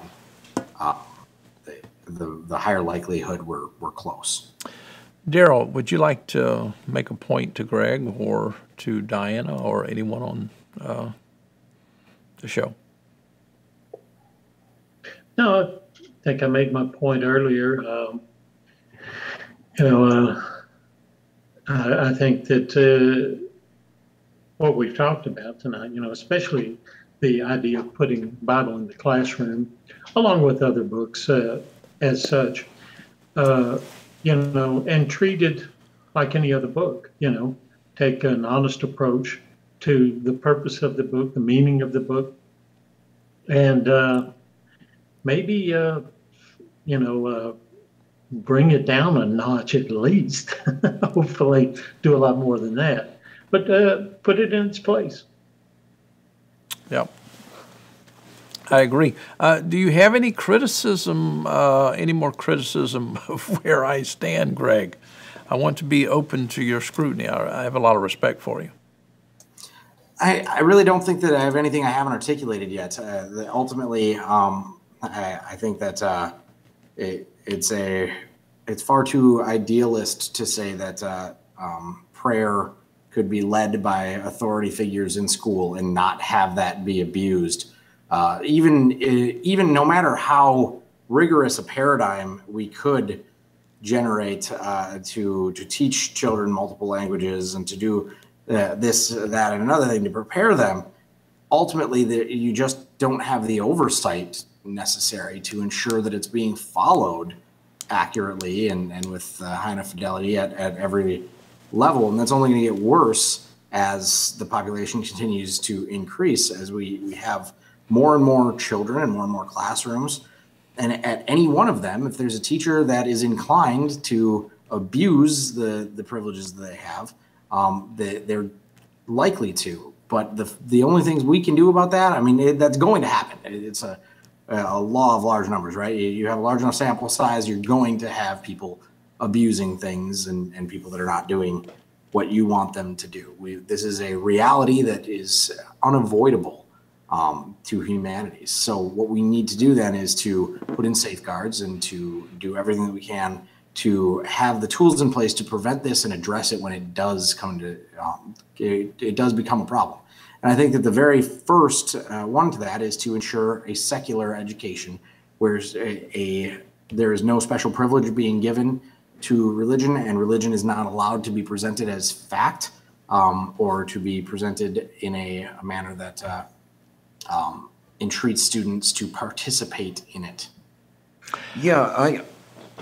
Speaker 4: the higher likelihood we're close.
Speaker 3: Daryl, would you like to make a point to Greg or to Diana or anyone on the show?
Speaker 2: No, I think I made my point earlier. I think that what we've talked about tonight, especially the idea of putting Bible in the classroom, along with other books as such, and treated like any other book, take an honest approach to the purpose of the book, the meaning of the book, and maybe, bring it down a notch at least. Hopefully do a lot more than that, but put it in its place.
Speaker 3: Yeah, I agree. Do you have any criticism, any more criticism of where I stand, Greg? I want to be open to your scrutiny. I have a lot of respect for you.
Speaker 4: I really don't think that I have anything I haven't articulated yet. Ultimately, I think that it's far too idealist to say that prayer could be led by authority figures in school and not have that be abused. Even no matter how rigorous a paradigm we could generate to teach children multiple languages and to do this, that, and another thing to prepare them, ultimately you just don't have the oversight necessary to ensure that it's being followed accurately and with high enough fidelity at every level. And that's only going to get worse as the population continues to increase, as we have more and more children and more classrooms. And at any one of them, if there's a teacher that is inclined to abuse the privileges that they have, they're likely to. But the only things we can do about that, I mean, that's going to happen. It's a law of large numbers, right? You have a large enough sample size, you're going to have people abusing things and people that are not doing what you want them to do. This is a reality that is unavoidable to humanity. So what we need to do then is to put in safeguards and to do everything that we can to have the tools in place to prevent this and address it when it does come to it does become a problem. And I think that the very first one to that is to ensure a secular education where there is no special privilege being given to religion, and religion is not allowed to be presented as fact or to be presented in a manner that entreats students to participate in it.
Speaker 1: Yeah,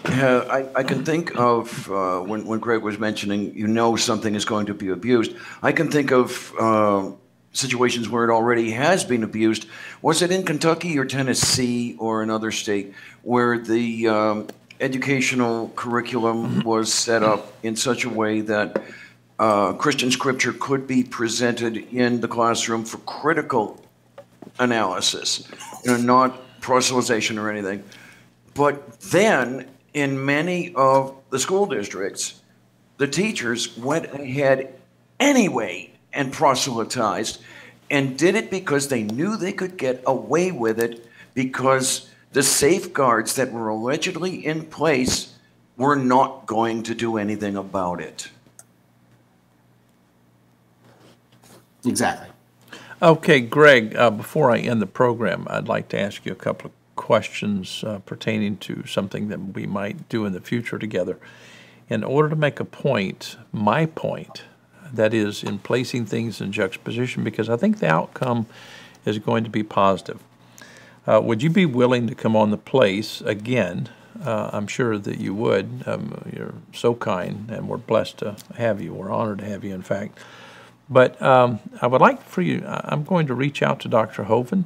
Speaker 1: I can think of when Greg was mentioning, something is going to be abused. I can think of situations where it already has been abused. Was it in Kentucky or Tennessee or another state where the educational curriculum was set up in such a way that Christian scripture could be presented in the classroom for critical analysis, not proselytization or anything. But then, in many of the school districts, the teachers went ahead anyway and proselytized and did it because they knew they could get away with it because the safeguards that were allegedly in place were not going to do anything about it.
Speaker 4: Exactly.
Speaker 3: Okay, Greg, before I end the program, I'd like to ask you a couple of questions pertaining to something that we might do in the future together. In order to make a point, my point, that is in placing things in juxtaposition, because I think the outcome is going to be positive. Would you be willing to come on the place again? I'm sure that you would. You're so kind, and we're blessed to have you. We're honored to have you, in fact. But I would like for you, I'm going to reach out to Dr. Hovind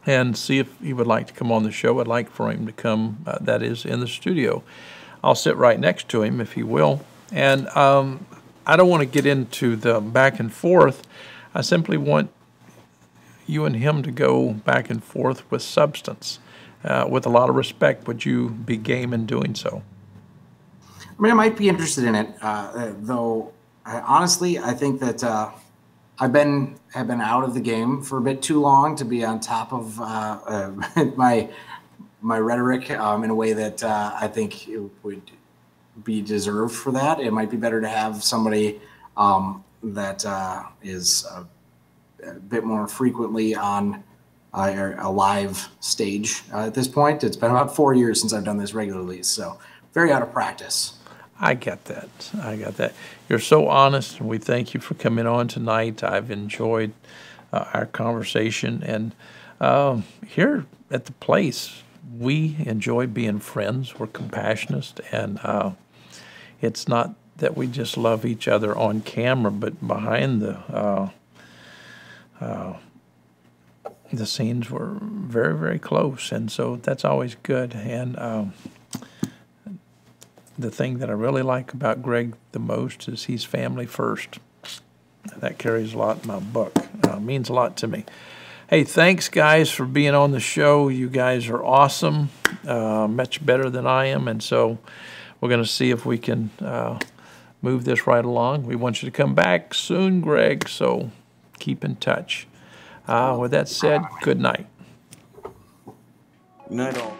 Speaker 3: and see if he would like to come on the show. I'd like for him to come, that is, in the studio. I'll sit right next to him if he will. And I don't want to get into the back and forth. I simply want you and him to go back and forth with substance. With a lot of respect, would you be game in doing so?
Speaker 4: I mean, I might be interested in it, though. Honestly, I think that have been out of the game for a bit too long to be on top of my rhetoric in a way that I think it would be deserved for that. It might be better to have somebody that is a bit more frequently on a live stage at this point. It's been about 4 years since I've done this regularly, so very out of practice.
Speaker 3: I get that. I got that. You're so honest, and we thank you for coming on tonight. I've enjoyed our conversation, and here at the place, we enjoy being friends. We're compassionate, and it's not that we just love each other on camera, but behind the scenes, we're very, very close, and so that's always good. And the thing that I really like about Greg the most is he's family first. That carries a lot in my book. Means a lot to me. Hey, thanks, guys, for being on the show. You guys are awesome, much better than I am, and so we're going to see if we can move this right along. We want you to come back soon, Greg, so keep in touch. With that said, good night.
Speaker 1: Night all.